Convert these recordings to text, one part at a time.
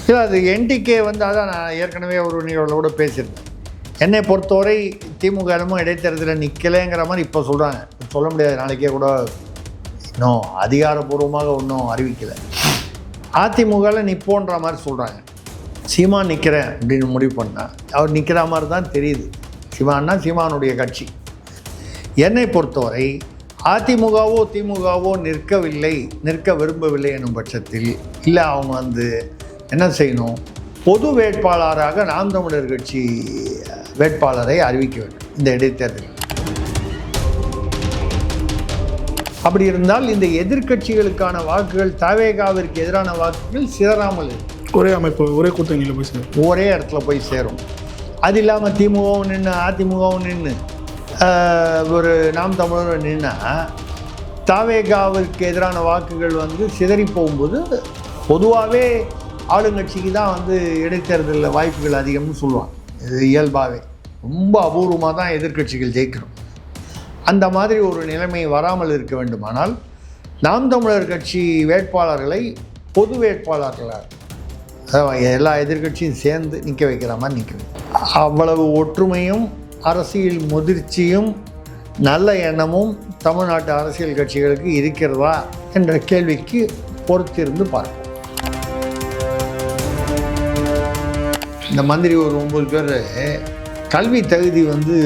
இல்லை, அது என்டிகே வந்து அதான் நான் ஏற்கனவே ஒரு நிகழ்வோட பேசியிருந்தேன். என்னை பொறுத்தவரை திமுக இடைத்தேர்தலில் நிற்கலைங்கிற மாதிரி இப்போ சொல்கிறாங்க. சொல்ல முடியாது, நாளைக்கே கூட இன்னும் அதிகாரப்பூர்வமாக ஒன்றும் அறிவிக்கலை. அதிமுகவில் நிற்போன்ற மாதிரி சொல்கிறாங்க. சீமான் நிற்கிறேன் அப்படின்னு முடிவு பண்ணால் அவர் நிற்கிற மாதிரி தான் தெரியுது. சீமான்னா சீமானுடைய கட்சி. என்னை பொறுத்தவரை அதிமுகவோ திமுகவோ நிற்க விரும்பவில்லை எனும் பட்சத்தில் இல்லை, அவங்க வந்து என்ன செய்யணும், பொது வேட்பாளராக நாம் தமிழர் கட்சி வேட்பாளரை அறிவிக்க வேண்டும் இந்த இடைத்தேர்தலில். அப்படி இருந்தால் இந்த எதிர்க்கட்சிகளுக்கான வாக்குகள், தவேகாவிற்கு எதிரான வாக்குகள் சிதறாமல் இருக்கும். ஒரே அமைப்பு, ஒரே கூட்டணியில் போய் சேரும், ஒரே இடத்துல போய் சேரும். அது இல்லாமல் திமுகவும் நின்று அதிமுகவும் நின்று ஒரு நாம் தமிழர் நின்னா தவேகாவிற்கு எதிரான வாக்குகள் வந்து சிதறி போகும்போது பொதுவாகவே ஆளுங்கட்சிக்கு தான் வந்து இடைத்தேர்தலில் வாய்ப்புகள் அதிகம்னு சொல்லுவாங்க. இது இயல்பாகவே ரொம்ப அபூர்வமாக தான் எதிர்க்கட்சிகள் ஜெயிக்கிறோம். அந்த மாதிரி ஒரு நிலைமை வராமல் இருக்க வேண்டுமானால் நாம் தமிழர் கட்சி வேட்பாளர்களை பொது வேட்பாளர்களாக எல்லா எதிர்க்கட்சியும் சேர்ந்து நிற்க வைக்கிற மாதிரி நிற்க வைக்கும். அவ்வளவு ஒற்றுமையும் அரசியல் முதிர்ச்சியும் நல்ல எண்ணமும் தமிழ்நாட்டு அரசியல் கட்சிகளுக்கு இருக்கிறதா என்ற கேள்விக்கு பொறுத்திருந்து பார்ப்போம். இந்த மந்திரி ஒரு 9 பேர் கல்வி தகுதி வந்து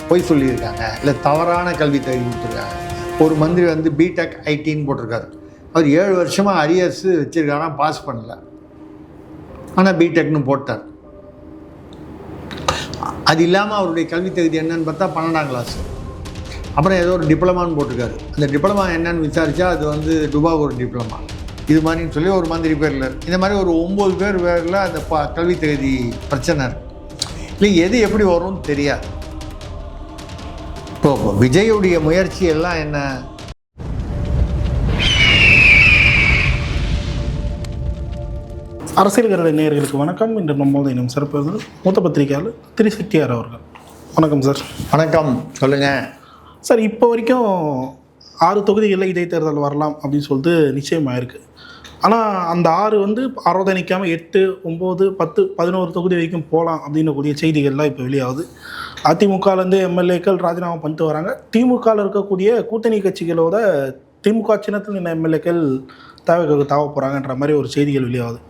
பொய் சொல்லியிருக்காங்க, இல்லை தவறான கல்வி தகுதி கொடுத்துருக்காங்க. ஒரு மந்திரி வந்து பிடெக் ஐடின்னு போட்டிருக்காரு. அவர் 7 வருஷமாக அரியர்ஸ் வச்சுருக்காராம், பாஸ் பண்ணல. ஆனால் பிடெக்னு போட்டார். அது இல்லாமல் அவருடைய கல்வி தகுதி என்னன்னு பார்த்தா 12ஆம் கிளாஸ். அப்புறம் ஏதோ ஒரு டிப்ளமான்னு போட்டிருக்காரு. அந்த டிப்ளமா என்னன்னு விசாரித்தா அது வந்து டுபாக் ஒரு டிப்ளமா இது மாதிரின்னு சொல்லி ஒரு மந்திரி பேரில் இருக்குது. இந்த மாதிரி ஒரு 9 பேரில் அந்த கல்வி தகுதி பிரச்சனை இருக்குது. இல்லை, எது எப்படி வரும்னு தெரியாது. இப்போ விஜயுடைய முயற்சி எல்லாம் என்ன? அரசியல் கருட நேயர்களுக்கு வணக்கம். இன்று நம்மோடு இன்னும் சிறப்பு மூத்த பத்திரிகையாளர் திரு செட்டியார் அவர்கள். வணக்கம் சார். வணக்கம், சொல்லுங்கள் சார். இப்போ வரைக்கும் 6 தொகுதிகளில் இடைத்தேர்தல் வரலாம் அப்படின்னு சொல்லிட்டு நிச்சயமாயிருக்கு. ஆனால் அந்த 6 வந்து 60 நிற்காமல் 8, 9, 10, 11 தொகுதி வரைக்கும் போகலாம் அப்படின்னக்கூடிய செய்திகள்லாம் இப்போ வெளியாகுது. அதிமுகலேருந்து எம்எல்ஏக்கள் ராஜினாமா பண்ணிட்டு வராங்க. திமுகவில் இருக்கக்கூடிய கூட்டணி கட்சிகளோட திமுக சின்னத்தில் நின்ற எம்எல்ஏக்கள் தாவ போகிறாங்கன்ற மாதிரி ஒரு செய்திகள் வெளியாகுது.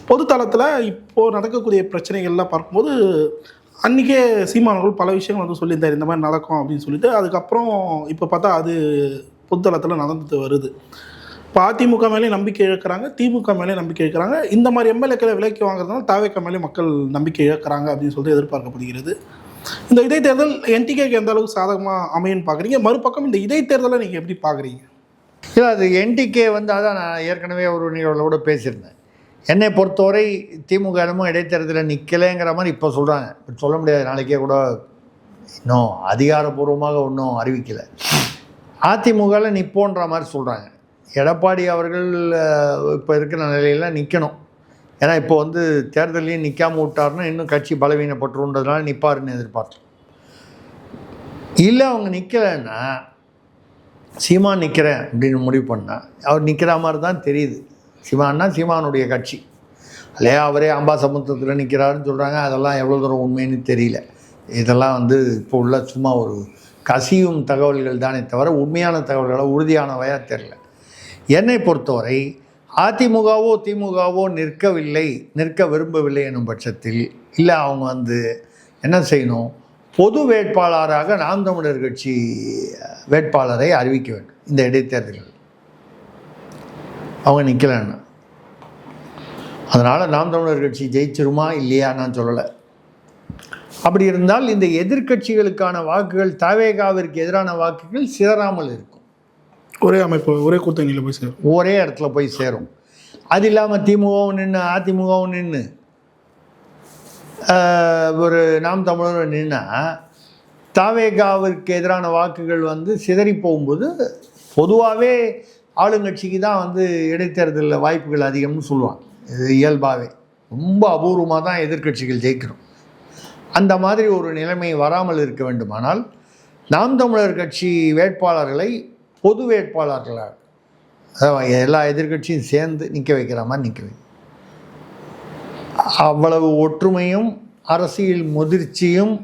பொதுத்தளத்தில் இப்போது நடக்கக்கூடிய பிரச்சனைகள்லாம் பார்க்கும்போது அன்றைக்கே சீமானவர்கள் பல விஷயங்கள் வந்து சொல்லியிருந்தார், இந்த மாதிரி நடக்கும் அப்படின்னு சொல்லிட்டு. அதுக்கப்புறம் இப்போ பார்த்தா அது பொதுத்தளத்தில் நடந்துட்டு வருது. இப்போ அதிமுக மேலே நம்பிக்கை இழக்கிறாங்க, திமுக மேலே நம்பிக்கை இழக்கிறாங்க. இந்த மாதிரி எம்எல்ஏக்களை விலைக்கு வாங்குறதுனால தாவேக மேலே மக்கள் நம்பிக்கை இழக்கிறாங்க அப்படின்னு சொல்லிட்டு எதிர்பார்க்கப்படுகிறது. இந்த இடைத்தேர்தல் என்டிகேக்கு எந்த அளவுக்கு சாதகமாக அமையுன்னு பார்க்குறீங்க? மறுபக்கம் இந்த இடைத்தேர்தலை நீங்கள் எப்படி பார்க்குறீங்க? இல்லை, அது என்டிகே வந்து அதான் நான் ஏற்கனவே ஒரு நிகழ்வோட பேசியிருந்தேன். என்னை பொறுத்தவரை திமுக இடைத்தேர்தலில் நிற்கலைங்கிற மாதிரி இப்போ சொல்கிறாங்க. இப்போ சொல்ல முடியாது, நாளைக்கே கூட இன்னும் அதிகாரப்பூர்வமாக ஒன்றும் அறிவிக்கலை. அதிமுகவில் நிற்போன்ற மாதிரி சொல்கிறாங்க. எடப்பாடி அவர்கள் இப்போ இருக்கிற நிலையில் நிற்கணும். ஏன்னா இப்போ வந்து தேர்தலையும் நிற்காமல் விட்டார்னா இன்னும் கட்சி பலவீனப்பட்டுருன்றதுனால நிற்பாருன்னு எதிர்பார்த்தோம். இல்லை, அவங்க நிற்கலைன்னா சீமான் நிற்கிறேன் அப்படின்னு முடிவு பண்ணால் அவர் நிற்கிற மாதிரி தான் தெரியுது. சீமான்னா சீமானுடைய கட்சி இல்லையா, அவரே அம்பாசமுத்திரத்தில் நிற்கிறாருன்னு சொல்கிறாங்க. அதெல்லாம் எவ்வளோ தூரம் உண்மைன்னு தெரியல. இதெல்லாம் வந்து இப்போ உள்ள சும்மா ஒரு கசியும் தகவல்கள் தானே தவிர உண்மையான தகவல்களை உறுதியானவையாக தெரியல. என்னை பொறுத்தவரை அதிமுகவோ திமுகவோ நிற்க விரும்பவில்லை எனும் பட்சத்தில் இல்லை, அவங்க வந்து என்ன செய்யணும், பொது வேட்பாளராக நாம் தமிழர் கட்சி வேட்பாளரை அறிவிக்க வேண்டும் இந்த இடைத்தேர்தல்கள். அவங்க நிற்கலைன்னா அதனால் நாம் தமிழர் கட்சி ஜெயிச்சிருமா இல்லையா நான் சொல்லலை. அப்படி இருந்தால் இந்த எதிர்க்கட்சிகளுக்கான வாக்குகள், தவேகாவிற்கு எதிரான வாக்குகள் சிதறாமல் இருக்கும். ஒரே அமைப்பு, ஒரே கூட்டணியில் போய் சேரும், ஒரே இடத்துல போய் சேரும். அது இல்லாமல் திமுகவும் நின்று அதிமுகவும் நின்று ஒரு நாம் தமிழர் நின்னா தவேகாவிற்கு எதிரான வாக்குகள் வந்து சிதறி போகும்போது பொதுவாகவே ஆளுங்கட்சிக்கு தான் வந்து இடைத்தேர்தலில் வாய்ப்புகள் அதிகம்னு சொல்லுவாங்க. இது இயல்பாகவே ரொம்ப அபூர்வமாக தான் எதிர்க்கட்சிகள் ஜெயிக்கிறோம். அந்த மாதிரி ஒரு நிலைமை வராமல் இருக்க வேண்டுமானால் நாம் தமிழர் கட்சி வேட்பாளர்களை பொது வேட்பாளர்களாக எல்லா எதிர்க்கட்சியும் சேர்ந்து நிற்க வைக்கிற மாதிரி நிற்க வைக்கும். அவ்வளவு ஒற்றுமையும் அரசியல் முதிர்ச்சியும்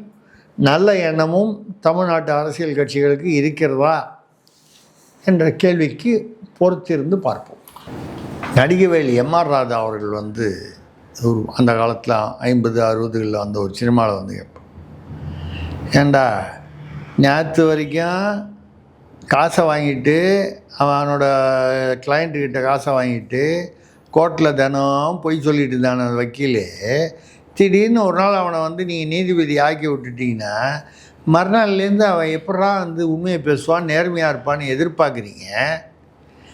நல்ல எண்ணமும் தமிழ்நாட்டு அரசியல் கட்சிகளுக்கு இருக்கிறதா என்ற கேள்விக்கு பொறுத்திருந்து பார்ப்போம். நடிகவேல் எம்ஆர் ராதா அவர்கள் வந்து ஒரு அந்த காலத்தில் 50-60களில் வந்த ஒரு சினிமாவில் வந்து கேட்போம், ஏண்டா நேற்று வரைக்கும் காசை வாங்கிட்டு அவனோட கிளைண்ட்டுக்கிட்ட காசை வாங்கிட்டு கோர்ட்டில் தினம் பொய் சொல்லிட்டு இருந்தான வக்கீல், திடீர்னு ஒரு நாள் அவனை வந்து நீங்கள் நீதிபதி ஆக்கி விட்டுட்டிங்கன்னா மறுநாள்லேருந்து அவன் எப்படா வந்து உண்மையை பேசுவான், நேர்மையாக இருப்பான்னு எதிர்பார்க்குறீங்க.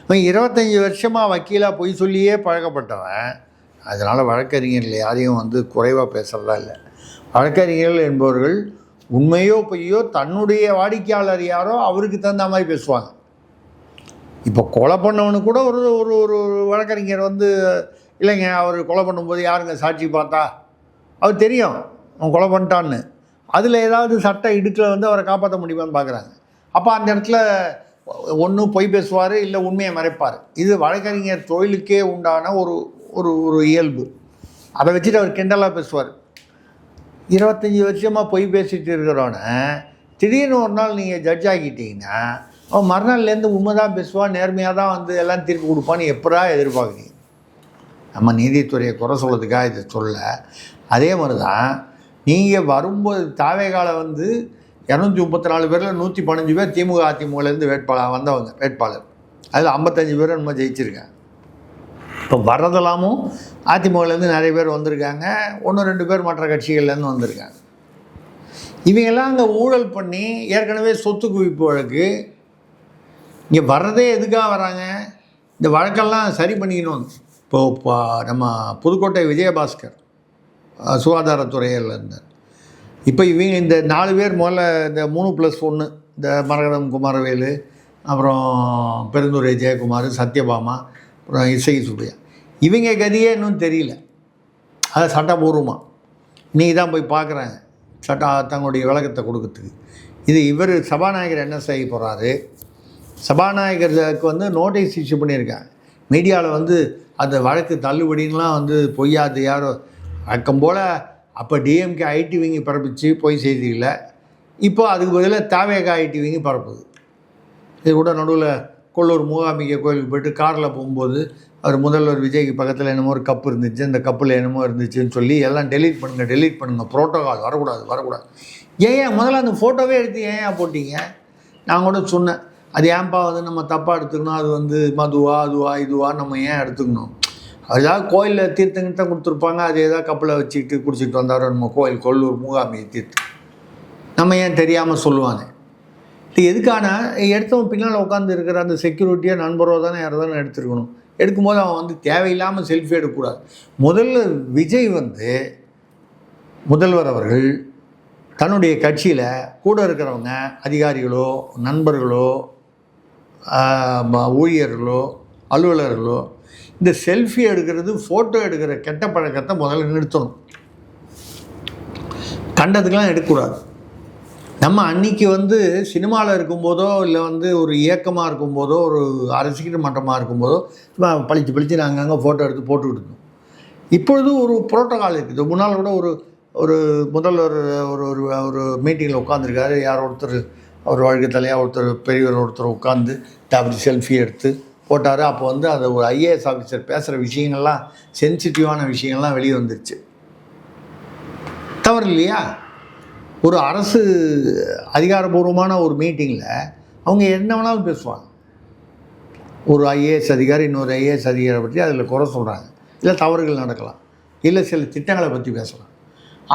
அவன் 25 வருஷமாக வக்கீலாக பொய் சொல்லியே பழக்கப்பட்டவன். அதனால் வழக்கறிஞர்கள் யாரையும் வந்து குறைவாக பேசுகிறதா இல்லை. வழக்கறிஞர்கள் என்பவர்கள் உண்மையோ பொய்யோ தன்னுடைய வாடிக்கையாளர் யாரோ அவருக்கு தகுந்த மாதிரி பேசுவாங்க. இப்போ கொலை பண்ணவனு கூட ஒரு ஒரு ஒரு வழக்கறிஞர் வந்து, இல்லைங்க அவர் கொலை பண்ணும்போது யாருங்க சாட்சி பார்த்தா, அவர் தெரியும் அவன் கொலை பண்ணிட்டான்னு, அதில் ஏதாவது சட்ட இடுக்கில் வந்து அவரை காப்பாற்ற முடியுமான்னு பார்க்குறாங்க. அப்போ அந்த இடத்துல ஒன்று பொய் பேசுவார், இல்லை உண்மையை மறைப்பார். இது வழக்கறிஞர் தொழிலுக்கே உண்டான ஒரு ஒரு ஒரு இயல்பு. அதை வச்சுட்டு அவர் கிண்டலாக பேசுவார். 25 வருஷமாக பொய் பேசிகிட்டு இருக்கிறோன்னே திடீர்னு ஒரு நாள் நீங்கள் ஜட்ஜ் ஆகிட்டீங்கன்னா அவன் மறுநாள்லேருந்து உண்மை தான் பேசுவான், நேர்மையாக தான் வந்து எல்லாம் தீர்ப்பு கொடுப்பான்னு எப்படா எதிர்பார்க்குறீங்க? நம்ம நீதித்துறையை குறை சொல்கிறதுக்காக இதை சொல்ல. அதே மாதிரி தான் நீங்கள் வரும்போது தாவேகால வந்து 234 பேரில் 115 பேர் திமுக அதிமுகலேருந்து வேட்பாளர் அதில் 55 பேர் நம்ம ஜெயிச்சிருக்காங்க. இப்போ வர்றதெல்லாமும் அதிமுகலேருந்து நிறைய பேர் வந்திருக்காங்க, 1-2 பேர் மற்ற கட்சிகள்லேருந்து வந்திருக்காங்க. இவங்கெல்லாம் அங்கே ஊழல் பண்ணி ஏற்கனவே சொத்து குவிப்பு வழக்கு, இங்கே வர்றதே எதுக்காக வராங்க? இந்த வழக்கெல்லாம் சரி பண்ணிக்கணும். இப்போ நம்ம புதுக்கோட்டை விஜயபாஸ்கர் சுகாதாரத்துறையில் இருந்தார். இப்போ இவங்க இந்த 4 பேர் முதல்ல இந்த 3+1 இந்த மரகதம் குமாரவேலு, அப்புறம் பெருந்துரை ஜெயக்குமார், சத்யபாமா, அப்புறம் இசை சுப்பையா, இவங்க கதியே இன்னும் தெரியல. அதை சட்டபூர்வமாக இன்றைக்கி தான் போய் பார்க்குறாங்க தங்களுடைய விளக்கத்தை கொடுக்கறதுக்கு. இது இவர் சபாநாயகர் என்ன செய்ய போகிறாரு? சபாநாயகருக்கு வந்து நோட்டீஸ் இஷ்யூ பண்ணியிருக்காங்க. மீடியாவில் வந்து அந்த வழக்கு தள்ளுபடின்லாம் வந்து பொய்யாது யாரோ வழக்கம் போல். அப்போ டிஎம்கே ஐடி விங்கி பரப்பிச்சு பொய் செய்தியில், இப்போ அதுக்கு பதிலாக தாவேகா ஐடி விங்கி பரப்புது. இது கூட நடுவில் கொல்லூர் மூகாம்பிகை கோயிலுக்கு போய்ட்டு காரில் போகும்போது அவர் முதல்வர் விஜய்க்கு பக்கத்தில் என்னமோ ஒரு கப்பு இருந்துச்சு, அந்த கப்பில் என்னமோ இருந்துச்சுன்னு சொல்லி எல்லாம் டெலீட் பண்ணுங்கள், ப்ரோட்டோகால் வரக்கூடாது. ஏன் முதல்ல அந்த ஃபோட்டோவே எடுத்து ஏன் போட்டிங்க? நான் கூட சொன்னேன், அது ஏன்பா வந்து நம்ம தப்பாக எடுத்துக்கணும், அது வந்து மதுவா இதுவா நம்ம ஏன் எடுத்துக்கணும்? ஏதாவது கோயிலில் தீர்த்தங்கிட்ட கொடுத்துருப்பாங்க, அது ஏதாவது கப்பில் வச்சுக்கிட்டு குடிச்சிட்டு வந்தாரோ நம்ம கோயில் கொல்லூர் மூகாம்பிகை தீர்த்தம், நம்ம ஏன் தெரியாமல் சொல்லுவாங்க? இது எதுக்கான எடுத்தவன் பின்னால் உட்காந்து இருக்கிற அந்த செக்யூரிட்டியாக நண்பரோ தானே யாரோ தானே எடுத்துருக்கணும். எடுக்கும்போது அவன் வந்து தேவையில்லாமல் செல்ஃபி எடுக்கக்கூடாது. முதல்ல விஜய் வந்து முதல்வர் அவர்கள் தன்னுடைய கட்சியில் கூட இருக்கிறவங்க அதிகாரிகளோ நண்பர்களோ ஊழியர்களோ அலுவலர்களோ இந்த செல்ஃபி எடுக்கிறது ஃபோட்டோ எடுக்கிற கெட்ட பழக்கத்தை முதல்ல நிறுத்தணும். கண்டதுக்கெலாம் எடுக்கக்கூடாது. நம்ம அன்றைக்கி வந்து சினிமாவில் இருக்கும்போதோ இல்லை வந்து ஒரு இயக்கமாக இருக்கும்போதோ ஒரு அரசியல் மன்றமாக இருக்கும்போதோ பளிச்சு நாங்கள் அங்கே ஃபோட்டோ எடுத்து போட்டுக்கிட்டு இருந்தோம். இப்பொழுது ஒரு புரோட்டோகால் இருக்குது. முன்னால் கூட ஒரு முதல்வர் ஒரு மீட்டிங்கில் உட்காந்துருக்காரு, யார் ஒருத்தர் அவர் வாழ்க்கை தலையாக பெரியவர் ஒருத்தர் உட்காந்து அப்படி செல்ஃபி எடுத்து போட்டார். அப்போ வந்து அது ஒரு ஐஏஎஸ் ஆஃபீஸர் பேசுகிற விஷயங்கள்லாம் சென்சிட்டிவான விஷயங்கள்லாம் வெளியே வந்துருச்சு. தவறு இல்லையா? ஒரு அரசு அதிகாரபூர்வமான ஒரு மீட்டிங்கில் அவங்க என்ன வேணாலும் பேசுவாங்க. ஒரு ஐஏஎஸ் அதிகாரி இன்னொரு ஐஏஎஸ் அதிகாரி பற்றி அதில் குறை சொல்கிறாங்க, இல்லை தவறுகள் நடக்கலாம், இல்லை சில திட்டங்களை பற்றி பேசலாம்.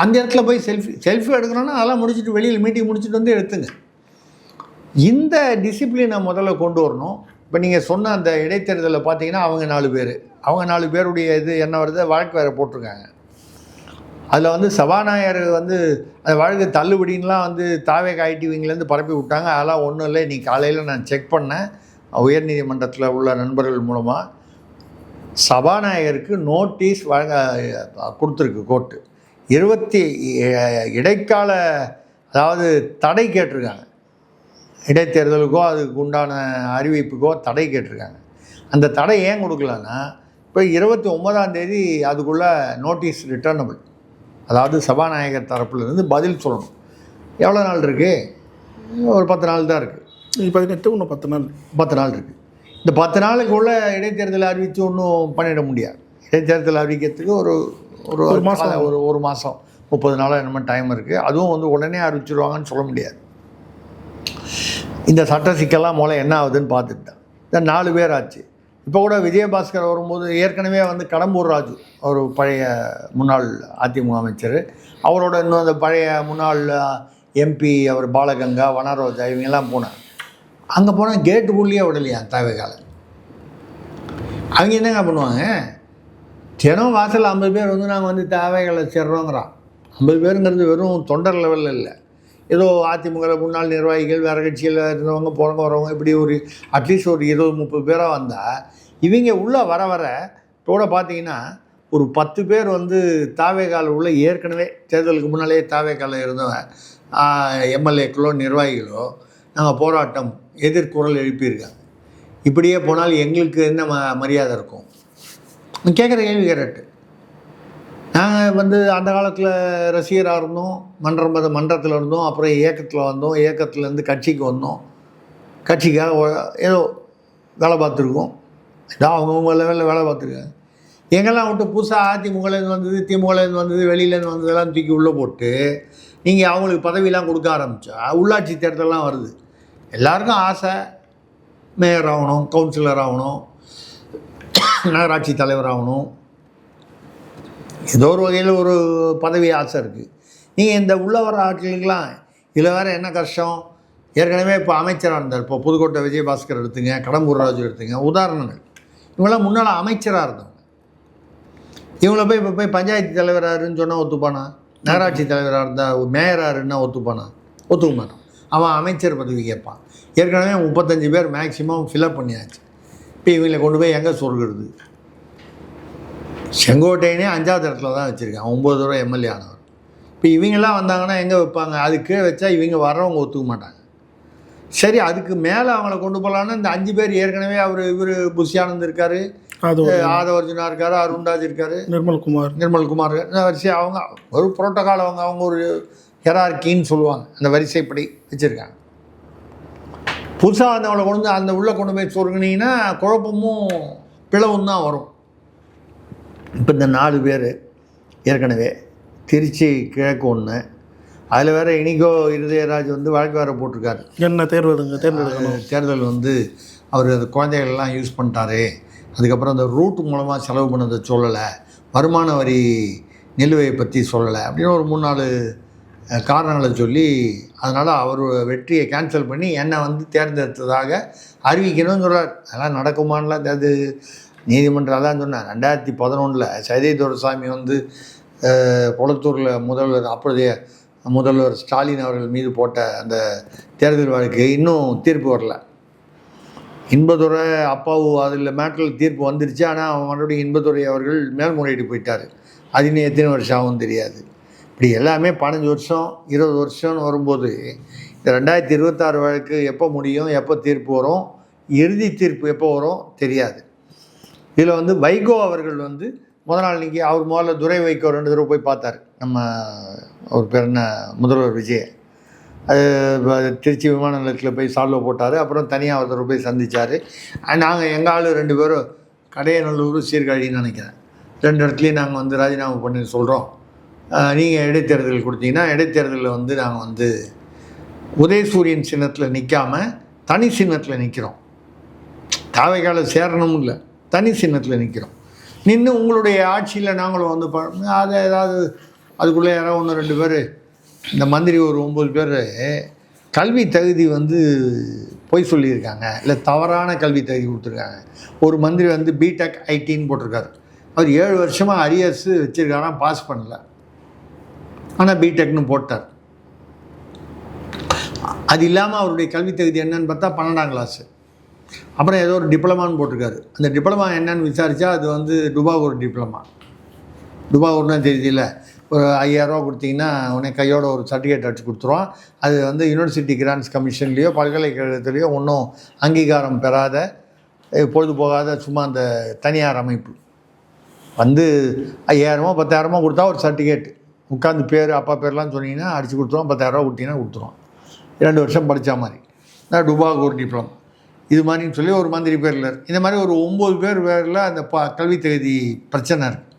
அந்த இடத்துல போய் செல்ஃபி எடுக்கணும்னா அதெல்லாம் முடிச்சுட்டு வெளியில் மீட்டிங் முடிச்சுட்டு வந்து எடுத்துங்க. இந்த டிசிப்ளினை முதல்ல கொண்டு வரணும். இப்போ நீங்கள் சொன்ன அந்த இடைத்தேர்தலில் பார்த்தீங்கன்னா அவங்க 4 பேருடைய இது என்ன வருது, வழக்கு வேறு போட்டிருக்காங்க. அதில் வந்து சபாநாயகர் வந்து அந்த வழக்கு தள்ளுபடின்லாம் வந்து தாவேகா ஐடிவிங்கிலேருந்து பரப்பி விட்டாங்க. அதெல்லாம் ஒன்றும் இல்லை. நீ காலையில் நான் செக் பண்ணேன், உயர்நீதிமன்றத்தில் உள்ள நண்பர்கள் மூலமாக சபாநாயகருக்கு நோட்டீஸ் கொடுத்துருக்கு கோர்ட்டு. 20 இடைக்கால அதாவது தடை கேட்டிருக்காங்க. இடைத்தேர்தலுக்கோ அதுக்கு உண்டான அறிவிப்புக்கோ தடை கேட்டிருக்காங்க. அந்த தடை ஏன் கொடுக்கலன்னா இப்போ 29ஆம் தேதி அதுக்குள்ளே நோட்டீஸ் ரிட்டர்னபிள், அதாவது சபாநாயகர் தரப்புலேருந்து பதில் சொல்லணும். எவ்வளோ நாள் இருக்குது? ஒரு 10 நாள் தான் இருக்குது. 18 இன்னும் 10 நாள் 10 நாள் இருக்குது. இந்த 10 நாளுக்குள்ளே இடைத்தேர்தல் அறிவித்து ஒன்றும் பண்ணிட முடியாது. இடைத்தேர்தல் அறிவிக்கிறதுக்கு ஒரு மாதம், ஒரு மாதம் 30 நாளாக என்னமோ டைம் இருக்குது. அதுவும் வந்து உடனே அறிவிச்சிருவாங்கன்னு சொல்ல முடியாது. இந்த சட்ட சிக்கல்லாம் மூலம் என்ன ஆகுதுன்னு பார்த்துட்டேன். இந்த 4 பேர் ஆச்சு. இப்போ கூட விஜயபாஸ்கர் வரும்போது ஏற்கனவே வந்து கடம்பூர் ராஜு, அவர் பழைய முன்னாள் அதிமுக அமைச்சர், அவரோட இன்னும் அந்த பழைய முன்னாள் எம்பி அவர் பாலகங்கா, வனரோஜா இவங்கெல்லாம் போனாங்க. அங்கே போனால் கேட்டுக்குள்ளேயே விடலையா தேவைக்கால. அவங்க என்னங்க பண்ணுவாங்க, தினம் வாசல் 50 பேர் வந்து நாங்கள் வந்து தேவைகளை சேர்றோங்கிறான். 50 பேருங்கிறது வெறும் தொண்டர் லெவலில் இல்லை, ஏதோ அதிமுக முன்னாள் நிர்வாகிகள், வேறு கட்சியில் இருந்தவங்க, போகிறவங்க வரவங்க, இப்படி ஒரு அட்லீஸ்ட் ஒரு 20-30 பேராக வந்தால் இவங்க உள்ளே வர வர கூட பார்த்தீங்கன்னா ஒரு 10 பேர் வந்து தாவேகால உள்ள ஏற்கனவே தேர்தலுக்கு முன்னாலே தாவேகால இருந்தவன் எம்எல்ஏக்களோ நிர்வாகிகளோ நாங்கள் போராட்டம் எதிர்குரல் எழுப்பியிருக்காங்க. இப்படியே போனால் எங்களுக்கு என்ன மரியாதை இருக்கும்? கேட்குற கேள்வி கேரட்டு. நாங்கள் வந்து அந்த காலத்தில் ரசிகராக இருந்தோம், மன்றத்தில் இருந்தோம், அப்புறம் இயக்கத்தில் வந்தோம், இயக்கத்துலேருந்து கட்சிக்கு வந்தோம், கட்சிக்காக ஏதோ வேலை பார்த்துருக்கோம், ஏதோ அவங்கவுங்க லெவலில் வேலை பார்த்துருக்காங்க. எங்கெல்லாம் விட்டு புதுசாக அதிமுகலேருந்து வந்தது, திமுகலேருந்து வந்தது, வெளியிலேருந்து வந்ததெல்லாம் தூக்கி உள்ளே போட்டு நீங்கள் அவங்களுக்கு பதவியெல்லாம் கொடுக்க ஆரம்பித்தா உள்ளாட்சி தேர்தலெலாம் வருது. எல்லாருக்கும் ஆசை மேயர் ஆகணும், கவுன்சிலர் ஆகணும், நகராட்சி தலைவர் ஆகணும், ஏதோ ஒரு வகையில் ஒரு பதவி ஆசை இருக்குது. நீங்கள் இந்த உள்ள வர ஆட்களுக்கெல்லாம் இதில் வேறு என்ன கஷ்டம்? ஏற்கனவே இப்போ அமைச்சராக இருந்தார். இப்போ புதுக்கோட்டை விஜயபாஸ்கர் எடுத்துங்க, கடம்பூர் ராஜு எடுத்துங்க, உதாரணங்கள். இவங்களாம் முன்னால் அமைச்சராக இருந்தவங்க. இவங்கள போய் இப்போ போய் பஞ்சாயத்து தலைவராருன்னு சொன்னால் ஒத்துப்பானா? நகராட்சி தலைவராக இருந்தால் மேயராருன்னா ஒத்துப்பானா? ஒத்துக்க மாட்டான். அவன் அமைச்சர் பதவி கேட்பான். ஏற்கனவே 35 பேர் மேக்சிமம் ஃபில்அப் பண்ணியாச்சு. இப்போ இவங்களை கொண்டு போய் எங்கே சொல்கிறது? செங்கோட்டையனே 5வது இடத்துல தான் வச்சுருக்கான், 9 தடவை எம்எல்ஏ ஆனவர். இப்போ இவங்கெல்லாம் வந்தாங்கன்னா எங்கே வைப்பாங்க? அது கீழே வச்சா இவங்க வர்றவங்க ஒத்துக்க மாட்டாங்க. சரி, அதுக்கு மேலே அவங்கள கொண்டு போகலான்னு இந்த 5 பேர் ஏற்கனவே இவர் புஷியானந்த் இருக்கார், ஆதவர்ஜுனா இருக்கார், அருண்ராஜ் இருக்கார், நிர்மல்குமார் வரிசை. அவங்க ஒரு புரோட்டோகால், அவங்க ஒரு ஹெரார்கின்னு சொல்லுவாங்க, அந்த வரிசைப்படி வச்சுருக்காங்க. புதுசாக வந்தவங்களை கொண்டு அந்த உள்ளே கொண்டு போய் சொருங்கினீங்கன்னா குழப்பமும் பிளவும் தான் வரும். இப்போ இந்த 4 பேர் ஏற்கனவே திருச்சி கிழக்கு ஒன்று, அதில் வேறு இனிகோ இருதயராஜ் வந்து வழக்கு வேறு போட்டிருக்காரு. என்ன தேர்தல் வந்து அவர் அந்த குழந்தைகள்லாம் யூஸ் பண்ணிட்டாரு, அதுக்கப்புறம் அந்த ரூட் மூலமாக செலவு பண்ணதை சொல்லலை, வருமான வரி நிலுவையை பற்றி சொல்லலை அப்படின்னு ஒரு 3-4 காரணங்களை சொல்லி, அதனால் அவர் வெற்றியை கேன்சல் பண்ணி என்னை வந்து தேர்ந்தெடுத்ததாக அறிவிக்கணும்னு சொல்கிறார். அதெல்லாம் நடக்குமான்லாம் அது நீதிமன்றம் அதான் சொன்னார். 2011 சைதை துரைசாமி வந்து கொளத்தூரில் அப்பொழுதைய முதல்வர் ஸ்டாலின் அவர்கள் மீது போட்ட அந்த தேர்தல் வழக்கு இன்னும் தீர்ப்பு வரல. இன்பதுரை அப்பாவு அதில் மேட்டில் தீர்ப்பு வந்துருச்சு. ஆனால் மறுபடியும் இன்பதுரை அவர்கள் மேல்முறையீடு போயிட்டார். அது இன்னும் எத்தனை வருஷம் ஆகும் தெரியாது. இப்படி எல்லாமே 15 வருஷம் 20 வருஷம்னு வரும்போது இந்த 2026 வழக்கு எப்போ முடியும், எப்போ தீர்ப்பு வரும், இறுதி தீர்ப்பு எப்போ வரும் தெரியாது. இதில் வந்து வைகோ அவர்கள் வந்து முதல் நாள் இன்றைக்கி அவர் முதல்ல துரை வைகோ 2 தடவை போய் பார்த்தார். நம்ம அவர் பேர் என்ன, முதல்வர் விஜய். திருச்சி விமான நிலையத்தில் போய் சால்வை போட்டார். அப்புறம் தனியாக ஒருத்தர் போய் சந்தித்தார். நாங்கள் எங்கள் ஆள் 2 பேரும் கடையநல்லூர் சீர்காழின்னு நினைக்கிறேன், 2 இடத்துலையும் நாங்கள் வந்து ராஜினாமா பண்ணி சொல்கிறோம். நீங்கள் இடைத்தேர்தல் கொடுத்தீங்கன்னா இடைத்தேர்தலில் வந்து நாங்கள் வந்து உதயசூரியன் சின்னத்தில் நிற்காமல் தனி சின்னத்தில் நிற்கிறோம். தாவைக்கால சேரணும் இல்லை, தனி சின்னத்தில் நிற்கிறோம். நின்று உங்களுடைய ஆட்சியில் நாங்களும் வந்து அதை ஏதாவது அதுக்குள்ளே யாராவது 1-2 பேர், இந்த மந்திரி ஒரு 9 பேர் கல்வி தகுதி வந்து பொய் சொல்லியிருக்காங்க, இல்லை தவறான கல்வி தகுதி கொடுத்துருக்காங்க. ஒரு மந்திரி வந்து பிடெக் ஐடின்னு போட்டிருக்காரு. அவர் 7 வருஷமாக அரியர்ஸ் வச்சுருக்காராம், பாஸ் பண்ணல. ஆனால் பிடெக்னு போட்டார். அது இல்லாமல் அவருடைய கல்வி தகுதி என்னன்னு பார்த்தா 12ஆம் கிளாஸு. அப்புறம் ஏதோ ஒரு டிப்ளமான்னு போட்டிருக்காரு. அந்த டிப்ளமா என்னன்னு விசாரித்தா அது வந்து டுபாகூர் டிப்ளமா. டுபாகூர்னா தெரியல, ஒரு 5000 ரூபா கொடுத்தீங்கன்னா உடனே கையோட ஒரு சர்டிஃபிகேட் அடிச்சு கொடுத்துருவான். அது வந்து யூனிவர்சிட்டி கிராண்ட்ஸ் கமிஷன்லேயோ பல்கலைக்கழகத்துலேயோ ஒன்றும் அங்கீகாரம் பெறாத, பொழுது போகாத சும்மா அந்த தனியார் அமைப்பு. வந்து 5000 10,000 கொடுத்தா ஒரு சர்டிஃபிகேட் உட்காந்து பேர் அப்பா பேர்லாம் சொன்னீங்கன்னா அடித்து கொடுத்துருவோம். 10,000 கொடுத்தீங்கன்னா கொடுத்துருவோம். 2 வருஷம் படித்த மாதிரி. நான் டுபாக்கு ஒரு டிப்ளமோ இது மாதிரின்னு சொல்லி ஒரு மந்திரி பேரில் இந்த மாதிரி ஒரு 9 பேர் பேரில் அந்த கல்வி தகுதி பிரச்சனை இருக்குது.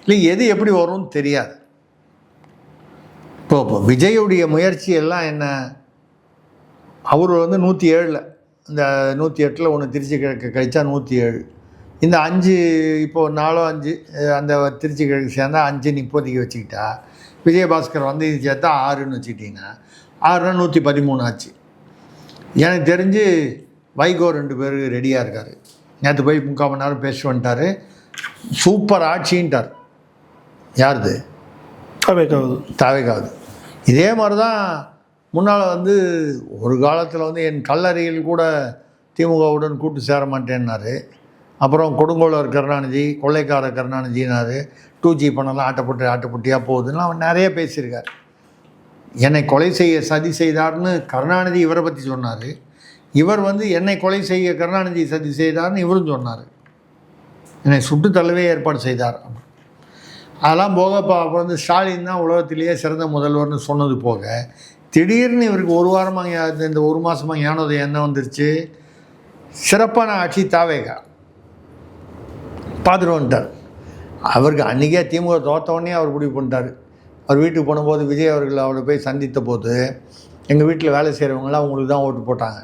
இல்லை எது எப்படி வரும்னு தெரியாது. இப்போ விஜயுடைய முயற்சி எல்லாம் என்ன, அவர் வந்து 107 இந்த 108 ஒன்று திருச்சி கிழக்கு கழிச்சா 107. இந்த 5 இப்போது 4 5 அந்த திருச்சி கிழக்கு சேர்ந்தா 5 இப்போதைக்கு வச்சுக்கிட்டா, விஜயபாஸ்கர் வந்து இது சேர்த்தா 6ன்னு வச்சுக்கிட்டிங்கன்னா 6னா 113 ஆச்சு. எனக்கு தெரிஞ்சு வைகோ 2 பேர் ரெடியாக இருக்கார். நேற்று போய் 3/4 மணி நேரம் பேசிட்டு வந்துட்டார். சூப்பர் ஆட்சின்ட்டார். யாருது? தாவேக்காவது. இதே மாதிரி தான் முன்னால் வந்து ஒரு காலத்தில் வந்து என் கல்லறையில் கூட திமுகவுடன் கூட்டு சேர மாட்டேன்னாரு. அப்புறம் கொடுங்கோலர் கருணாநிதி, கொள்ளைக்காரர் கருணாநிதினாரு. 2G பண்ணலாம் ஆட்டப்பட்டியாக போகுதுன்னு அவன் நிறைய பேசியிருக்கார். என்னை கொலை செய்ய சதி செய்தார்னு கருணாநிதி இவரை பற்றி சொன்னார். இவர் வந்து என்னை கொலை செய்ய கருணாநிதி சதி செய்தார்னு இவரும் சொன்னார். என்னை சுட்டு தள்ளவே ஏற்பாடு செய்தார். அதெல்லாம் போக அப்புறம் வந்து ஸ்டாலின் தான் உலகத்திலேயே சிறந்த முதல்வர்னு சொன்னது போக, திடீர்னு இவருக்கு ஒரு வாரமாக இந்த ஒரு மாதமாக ஞானோதயம் என்ன வந்துருச்சு, சிறப்பான ஆட்சி தாவேகா பார்த்துட்டு வந்துட்டார். அவருக்கு அன்றைக்கே திமுக தோற்றவொடனே அவர் முடிவு பண்ணிட்டார். அவர் வீட்டுக்கு போனபோது விஜய் அவர்கள் அவரை போய் சந்தித்த போது, எங்கள் வீட்டில் வேலை செய்கிறவங்களாம் அவங்களுக்கு தான் ஓட்டு போட்டாங்க,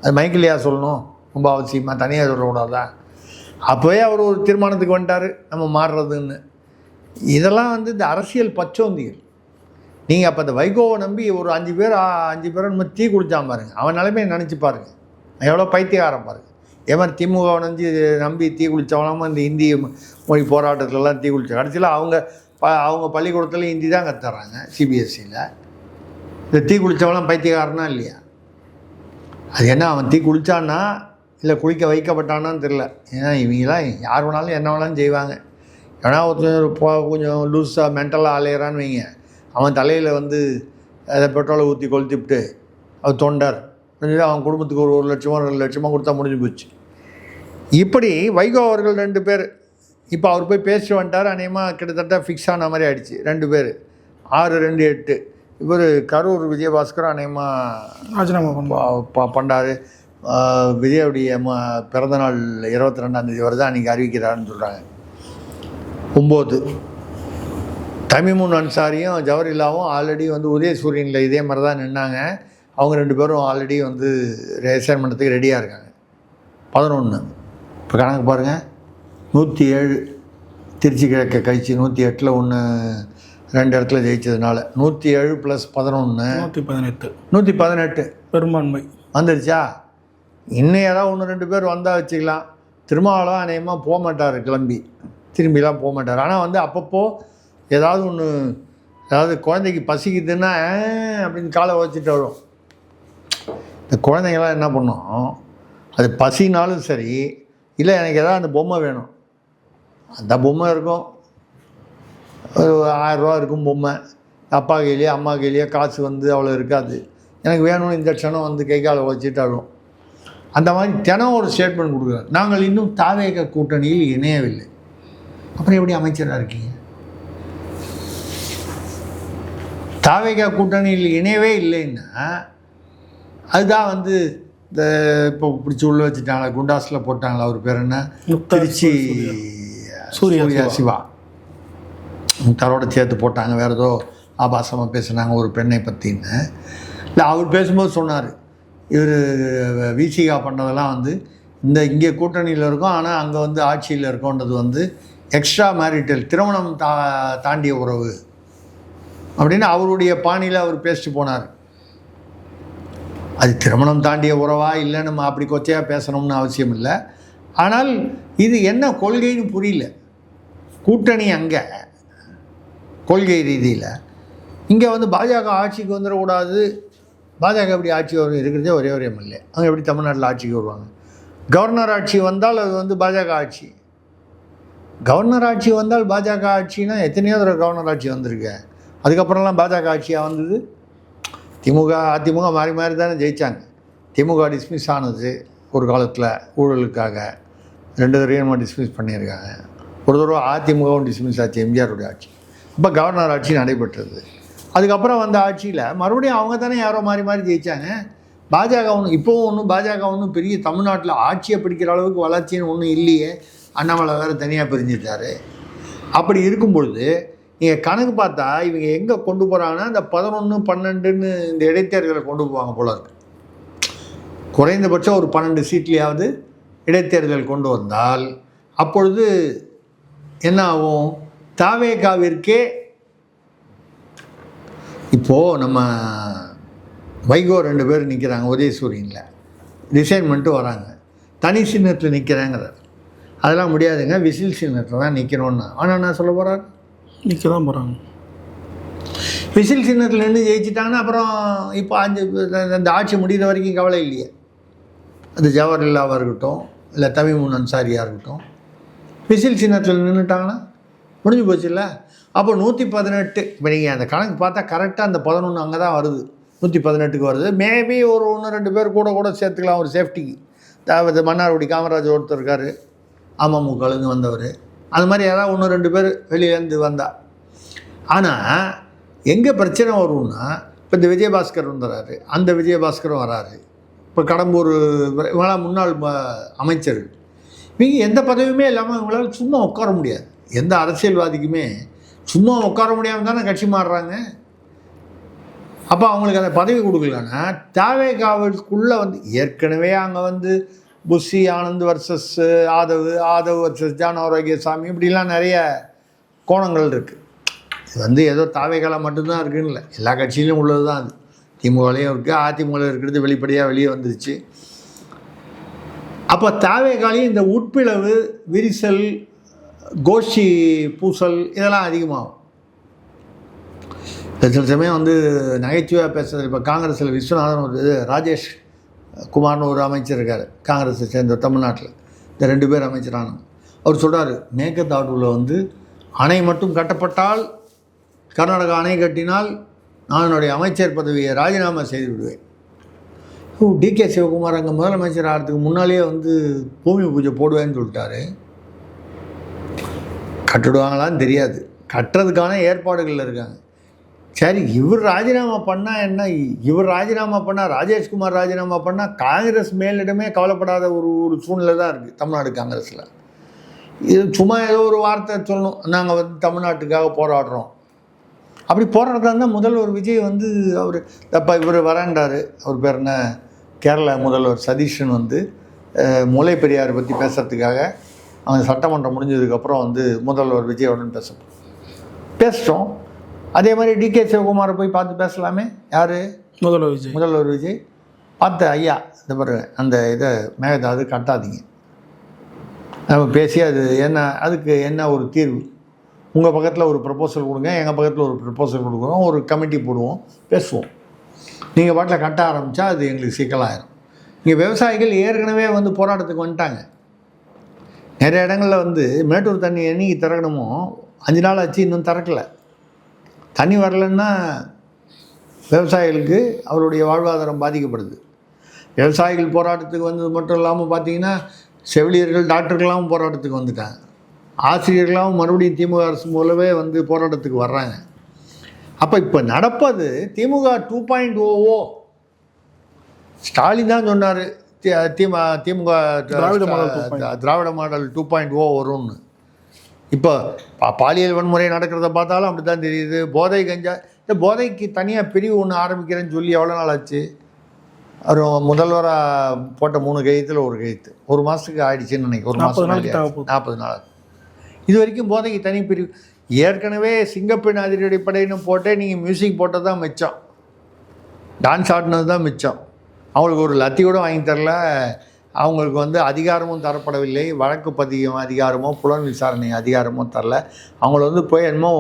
அது மைக்கிலையா சொல்லணும், ரொம்ப அவசியமாக தனியாக சொல்லக்கூடாதா. அப்போவே அவர் ஒரு தீர்மானத்துக்கு வந்துட்டார், நம்ம மாறுறதுன்னு. இதெல்லாம் வந்து இந்த அரசியல் பச்சோந்திகள். நீங்கள் அப்போ அந்த வைகோவை நம்பி ஒரு 5 பேரை நம்ம தீ குளிச்சான் பாருங்கள், அவன் நிலைமையை நினச்சி பாருங்கள், எவ்வளோ பைத்தியகாரம் பாருங்கள். ஏ மாதிரி திமுகவை நம்பி தீ குளித்தவனாமல் இந்த இந்தி மொழி போராட்டத்திலலாம் தீ குளிச்சா கடைசியில் அவங்க பள்ளிக்கூடத்தில் ஹிந்தி தான் கற்றுறாங்க சிபிஎஸ்சியில். இந்த தீ குளித்தவெல்லாம் பைத்தியக்காரனா இல்லையா? அது என்ன அவன் தீ குளித்தான்னா இல்லை குளிக்க வைக்கப்பட்டானான்னு தெரில. ஏன்னா இவங்களாம் யார் வேணாலும் என்ன வேணாலும் செய்வாங்க. ஏன்னா ஒருத்தர் கொஞ்சம் லூஸாக மென்டலாக அலையிறான்னு வைங்க, அவன் தலையில் வந்து அதை பெட்ரோலை ஊற்றி கொளுத்திவிட்டு அவர் தொண்டர் அவன் குடும்பத்துக்கு ஒரு 1 லட்சமோ 2 லட்சமோ கொடுத்தா முடிஞ்சு போச்சு. இப்படி வைகோ அவர்கள் 2 பேர் இப்போ அவர் போய் பேசிட்டு வந்துட்டார். அநேகமாக கிட்டத்தட்ட ஃபிக்ஸ் ஆன மாதிரி ஆகிடுச்சு. 2 பேர் 6 2 8. இவர் கரூர் விஜயபாஸ்கர் அநேகமாக ராஜினாமா பண்ணார். விஜயுடைய பிறந்தநாள் 22ஆம் தேதி வரை தான் அன்றைக்கி அறிவிக்கிறாருன்னு சொல்கிறாங்க. 9 தமிமுன் அன்சாரியும் ஜவஹர்லாவும் ஆல்ரெடி வந்து உதயசூரியனில் இதே மாதிரி தான் நின்னாங்க. அவங்க 2 பேரும் ஆல்ரெடி வந்து ரிசைன் பண்ணுறதுக்கு ரெடியாக இருக்காங்க. 11 இப்போ கணக்கு பாருங்கள், 107 திருச்சி கிழக்க கழிச்சு 108 1 2 இடத்துல ஜெயிச்சதுனால 107 + 11 118 பெரும்பான்மை வந்துடுச்சா. இன்னும் ஏதாவது 1 2 பேர் வந்தால் வச்சுக்கலாம். திருமாவளம் அநேகமாக போக மாட்டார், கிளம்பி திரும்பிலாம் போக மாட்டார். ஆனால் வந்து அப்பப்போ ஏதாவது ஒன்று, அதாவது குழந்தைக்கு பசிக்குதுன்னா அப்படின்னு காலை வச்சுட்டு வரும். இந்த குழந்தைங்களாம் என்ன பண்ணோம், அது பசினாலும் சரி, இல்லை எனக்கு ஏதாவது அந்த பொம்மை வேணும், அந்த பொம்மை இருக்கும், ஒரு 1000 ரூபா இருக்கும் பொம்மை, அப்பா கையிலையோ அம்மா கையிலையோ காசு வந்து அவ்வளோ இருக்காது, எனக்கு வேணும்னு இந்த க்ஷணம் வந்து கை காலை வச்சுட்டாலும் அந்த மாதிரி தினம் ஒரு ஸ்டேட்மெண்ட் கொடுக்குறாரு. நாங்கள் இன்னும் தாவேக கூட்டணியில் இணையவில்லை. அப்புறம் எப்படி அமைச்சராக இருக்கீங்க? தாவேக கூட்டணியில் இணையவே இல்லைன்னா அதுதான் வந்து இந்த இப்போ பிடிச்சி உள்ள வச்சுட்டாங்களா, குண்டாஸில் போட்டாங்களா, அவர் பேர் என்ன, திருச்சி சூர்யா சிவா தரோட சேர்த்து போட்டாங்க. வேறு ஏதோ ஆபாசமாக பேசுனாங்க ஒரு பெண்ணை பற்றின்னு. இல்லை, அவர் பேசும்போது சொன்னார், இவர் விசிகா பண்ணதெல்லாம் வந்து இங்கே கூட்டணியில் இருக்கும், ஆனால் அங்கே வந்து ஆட்சியில் இருக்கோன்றது வந்து எக்ஸ்ட்ரா மேரிட்டல், திருமணம் தாண்டிய உறவு அப்படின்னு அவருடைய பாணியில் அவர் பேசிட்டு போனார். அது திருமணம் தாண்டிய உறவா இல்லை, நம்ம அப்படி கொச்சையாக பேசணும்னு அவசியம் இல்லை. ஆனால் இது என்ன கொள்கைன்னு புரியல. கூட்டணி அங்கே கொள்கை ரீதியில், இங்கே வந்து பாஜக ஆட்சிக்கு வந்துடக்கூடாது. பாஜக எப்படி ஆட்சி வரும்? இருக்கிறதே ஒரே ஒரு எம்எல்ஏ, அவங்க எப்படி தமிழ்நாட்டில் ஆட்சிக்கு வருவாங்க? கவர்னர் ஆட்சி வந்தால் அது வந்து பாஜக ஆட்சி. கவர்னர் ஆட்சி வந்தால் பாஜக ஆட்சின்னா எத்தனையோ தடவை கவர்னர் ஆட்சி வந்திருக்கு. அதுக்கப்புறம்லாம் பாஜக ஆட்சியாக வந்தது. திமுக அதிமுக மாறி மாறி தானே ஜெயித்தாங்க. திமுக டிஸ்மிஸ் ஆனது ஒரு காலத்தில் ஊழலுக்காக, 2 தடவையும் டிஸ்மிஸ் பண்ணியிருக்காங்க. ஒரு தடவை அதிமுகவும் டிஸ்மிஸ் ஆச்சு, எம்ஜிஆருடைய ஆட்சி. இப்போ கவர்னர் ஆட்சி நடைபெற்றது. அதுக்கப்புறம் வந்த ஆட்சியில் மறுபடியும் அவங்க தானே யாரோ மாறி மாறி ஜெயித்தாங்க. பாஜக பாஜக ஒன்றும் பெரிய தமிழ்நாட்டில் ஆட்சியை பிடிக்கிற அளவுக்கு வளர்ச்சின்னு ஒன்றும் இல்லையே. அண்ணாமலை வேறு தனியாக பிரிஞ்சிட்டாரு. அப்படி இருக்கும் பொழுது நீங்கள் கணக்கு பார்த்தா இவங்க எங்கே கொண்டு போகிறாங்கன்னா இந்த 11, 12ன்னு இந்த இடைத்தேர்தலை கொண்டு போவாங்க போல இருக்கு. குறைந்தபட்சம் ஒரு 12 சீட்லேயாவது இடைத்தேர்தல் கொண்டு வந்தால் அப்பொழுது என்ன ஆகும்? தாவேகாவிற்கே இப்போது நம்ம வைகோ 2 பேர் நிற்கிறாங்க உதயசூரியனில், ரிசைன் பண்ணிட்டு வராங்க. தனி சின்னத்தில் நிற்கிறாங்கிறார். அதெல்லாம் முடியாதுங்க, விசில் சின்னத்தில் தான் நிற்கணும்னு. ஆனால் என்ன சொல்ல போகிறார்? நிற்க தான் போகிறாங்க. விசில் சின்னத்தில் நின்று ஜெயிச்சிட்டாங்கன்னா அப்புறம் இப்போ அந்த ஆட்சி முடிகிற வரைக்கும் கவலை இல்லையே. அது ஜவஹர்லாவாக இருக்கட்டும், இல்லை தமிமுன் அன்சாரியாக இருக்கட்டும், விசில் சின்னத்தில் நின்றுட்டாங்கன்னா முடிஞ்சு போச்சு இல்லை. அப்போ 118, இப்போ நீங்கள் அந்த கணக்கு பார்த்தா கரெக்டாக அந்த 11 அங்கே தான் வருது, 118க்கு வருது. மேபி ஒரு 1-2 பேர் கூட சேர்த்துக்கலாம் ஒரு சேஃப்டிக்கு. அதாவது மன்னார்குடி காமராஜ் ஒருத்தர் இருக்கார், அமமுகலேருந்து வந்தவர். அது மாதிரி யாராவது 1-2 பேர் வெளியிலேருந்து வந்தால். ஆனால் எங்கே பிரச்சனை வரும்னா, இப்போ இந்த விஜயபாஸ்கர் வந்துடுறாரு, அந்த விஜயபாஸ்கரும் வராரு. இப்போ கடம்பூர் இவங்களாம் முன்னாள் அமைச்சர்கள். இவங்க எந்த பதவியுமே இல்லாமல் இவங்களால் சும்மா உட்கார முடியாது. எந்த அரசியல்வாதிக்குமே சும்மா உட்கார முடியாமல் தானே கட்சி மாறுறாங்க. அப்போ அவங்களுக்கு அந்த பதவி கொடுக்கலன்னா தாவேகாவுக்குள்ளே ஏற்கனவே அங்கே புஷி ஆனந்த் வர்சஸ் ஆதவ் வர்சஸ் ஜான் ஆரோக்கியசாமி, இப்படிலாம் நிறைய கோணங்கள் இருக்குது. இது ஏதோ தாவேகால மட்டும்தான் இருக்குன்னு இல்லை, எல்லா கட்சியிலும் உள்ளது தான். அது திமுகலையும் இருக்குது, அதிமுகவில் இருக்கிறது வெளிப்படையாக வெளியே வந்துருச்சு. அப்போ தாவேகாலையும் இந்த உட்பிளவு, விரிசல், கோஷ்டி பூசல் இதெல்லாம் அதிகமாகும். சில சமயம் நகைச்சுவையாக பேசுகிறது. இப்போ காங்கிரஸில் விஸ்வநாதன் ராஜேஷ் குமார்னு ஒரு அமைச்சர் இருக்கார், காங்கிரஸை சேர்ந்த தமிழ்நாட்டில். இந்த 2 பேர் அமைச்சரான அவர் சொல்கிறார், மேகதாதுவில் அணை மட்டும் கட்டப்பட்டால், கர்நாடகா அணை கட்டினால் நான் என்னுடைய அமைச்சர் பதவியை ராஜினாமா செய்து விடுவேன். டிகே சிவகுமார் அங்கே முதலமைச்சர் ஆகிறதுக்கு முன்னாலேயே பூமி பூஜை போடுவேன்னு சொல்லிட்டாரு. கட்டுடுவாங்களான்னு தெரியாது, கட்டுறதுக்கான ஏற்பாடுகளில் இருக்காங்க. சரி, இவர் ராஜினாமா பண்ணால் என்ன? இவர் ராஜினாமா பண்ணால், ராஜேஷ்குமார் ராஜினாமா பண்ணால் காங்கிரஸ் மேலிடமே கவலைப்படாத ஒரு சூழ்நிலை தான் இருக்குது தமிழ்நாடு காங்கிரஸில். இது சும்மா ஏதோ ஒரு வார்த்தை சொல்லணும், நாங்கள் தமிழ்நாட்டுக்காக போராடுறோம். அப்படி போராடுறதா இருந்தால் முதல்வர் விஜய் அவர் தப்பா இவர் வராண்டார். அவர் பேர் என்ன, கேரள முதல்வர் சதீஷன் முல்லை பெரியாரை பற்றி பேசுகிறதுக்காக அவங்க சட்டமன்றம் முடிஞ்சதுக்கப்புறம் முதல்வர் விஜயுடன் பேசிட்டோம். அதே மாதிரி டிகே சிவகுமாரை போய் பார்த்து பேசலாமே. யார்? முதல்வர் விஜய் பார்த்து, ஐயா இந்த பாரு அந்த இதை மேகதாது கட்டாதீங்க, நம்ம பேசி அதுக்கு என்ன ஒரு தீர்வு, உங்கள் பக்கத்தில் ஒரு ப்ரப்போசல் கொடுங்க, எங்கள் பக்கத்தில் ஒரு ப்ரப்போசல் கொடுக்குறோம், ஒரு கமிட்டி போடுவோம், பேசுவோம். நீங்கள் பாட்டில் கட்ட ஆரம்பித்தா அது எங்களுக்கு சிக்கலாயிரும். இங்கே விவசாயிகள் ஏற்கனவே போராட்டத்துக்கு வந்துட்டாங்க. நிறைய இடங்களில் மேட்டூர் தண்ணி என்னைக்கு திறக்கணுமோ 5 நாள் ஆச்சு, இன்னும் திறக்கலை. தண்ணி வரலன்னா விவசாயிகளுக்கு அவருடைய வாழ்வாதாரம் பாதிக்கப்படுது. விவசாயிகள் போராட்டத்துக்கு வந்தது மட்டும் இல்லாமல் பார்த்தீங்கன்னா செவிலியர்கள், டாக்டர்களாகவும் போராட்டத்துக்கு வந்துட்டாங்க. ஆசிரியர்களாகவும் மறுபடியும் திமுக அரசு மூலமே போராட்டத்துக்கு வர்றாங்க. அப்போ இப்போ நடப்பது திமுக 2.00. ஸ்டாலின் தான் சொன்னார் திமுக திராவிட மாடல் 2.0 வரும்னு. இப்போ பாலியல் வன்முறை நடக்கிறத பார்த்தாலும் அப்படி தான் தெரியுது. போதை கஞ்சா, இந்த போதைக்கு தனியாக பிரிவு ஒன்று ஆரம்பிக்கிறேன்னு சொல்லி எவ்வளோ நாள் ஆச்சு? அவர் முதல்வராக போட்ட 3 கையத்தில் ஒரு கையெழுத்து 1 மாதத்துக்கு ஆயிடுச்சுன்னு நினைக்கிறேன். 1 மாதம் 40 நாள். இது வரைக்கும் போதைக்கு தனி பிரிவு. ஏற்கனவே சிங்கப்பெண் அதிரடிப்படைன்னு போட்டே நீங்கள் மியூசிக் போட்டது தான் மிச்சம், டான்ஸ் ஆடினது தான் மிச்சம். அவங்களுக்கு ஒரு லத்தி கூட வாங்கி தரல. அவங்களுக்கு அதிகாரமும் தரப்படவில்லை, வழக்கு பதிவு அதிகாரமோ புலன் விசாரணை அதிகாரமோ தரல. அவங்கள போய் என்னமோ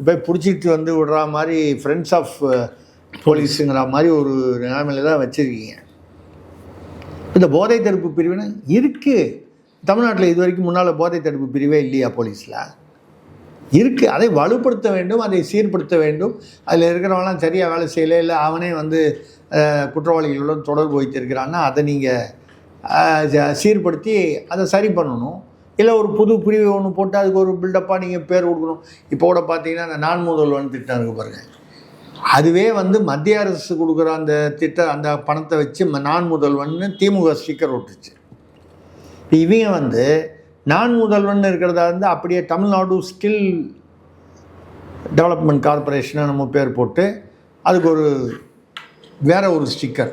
போய் பிடிச்சிட்டு விடுற மாதிரி ஃப்ரெண்ட்ஸ் ஆஃப் போலீஸுங்கிற மாதிரி ஒரு நிலைமையில தான் வச்சுருக்கீங்க. இந்த போதை தடுப்பு பிரிவுன்னு இருக்குது தமிழ்நாட்டில். இது வரைக்கும் முன்னால் போதை தடுப்பு பிரிவே இல்லையா போலீஸில்? இருக்குது. அதை வலுப்படுத்த வேண்டும், அதை சீர்படுத்த வேண்டும். அதில் இருக்கிறவங்களாம் சரியாக வேலை செய்யலை, இல்லை அவனே குற்றவாளிகளுடன் தொடர்பு வைத்திருக்கிறான்னா அதை நீங்கள் சீர்படுத்தி அதை சரி பண்ணணும். இல்லை ஒரு புது பிரிவு ஒன்று போட்டு அதுக்கு ஒரு பில்டப்பாக நீங்கள் பேர் கொடுக்கணும். இப்போ கூட பார்த்தீங்கன்னா அந்த நான் முதல்வன் திட்டம் இருக்குது பாருங்கள், அதுவே வந்து மத்திய அரசு கொடுக்குற அந்த அந்த பணத்தை வச்சு நான் முதல்வன்னு திமுக ஸ்டிக்கர் ஒட்டுச்சு. இப்போ இவங்க வந்து நான் முதல்வன் இருக்கிறதா வந்து அப்படியே தமிழ்நாடு ஸ்கில் டெவலப்மெண்ட் கார்பரேஷனை நம்ம பேர் போட்டு அதுக்கு ஒரு வேற ஒரு ஸ்டிக்கர்.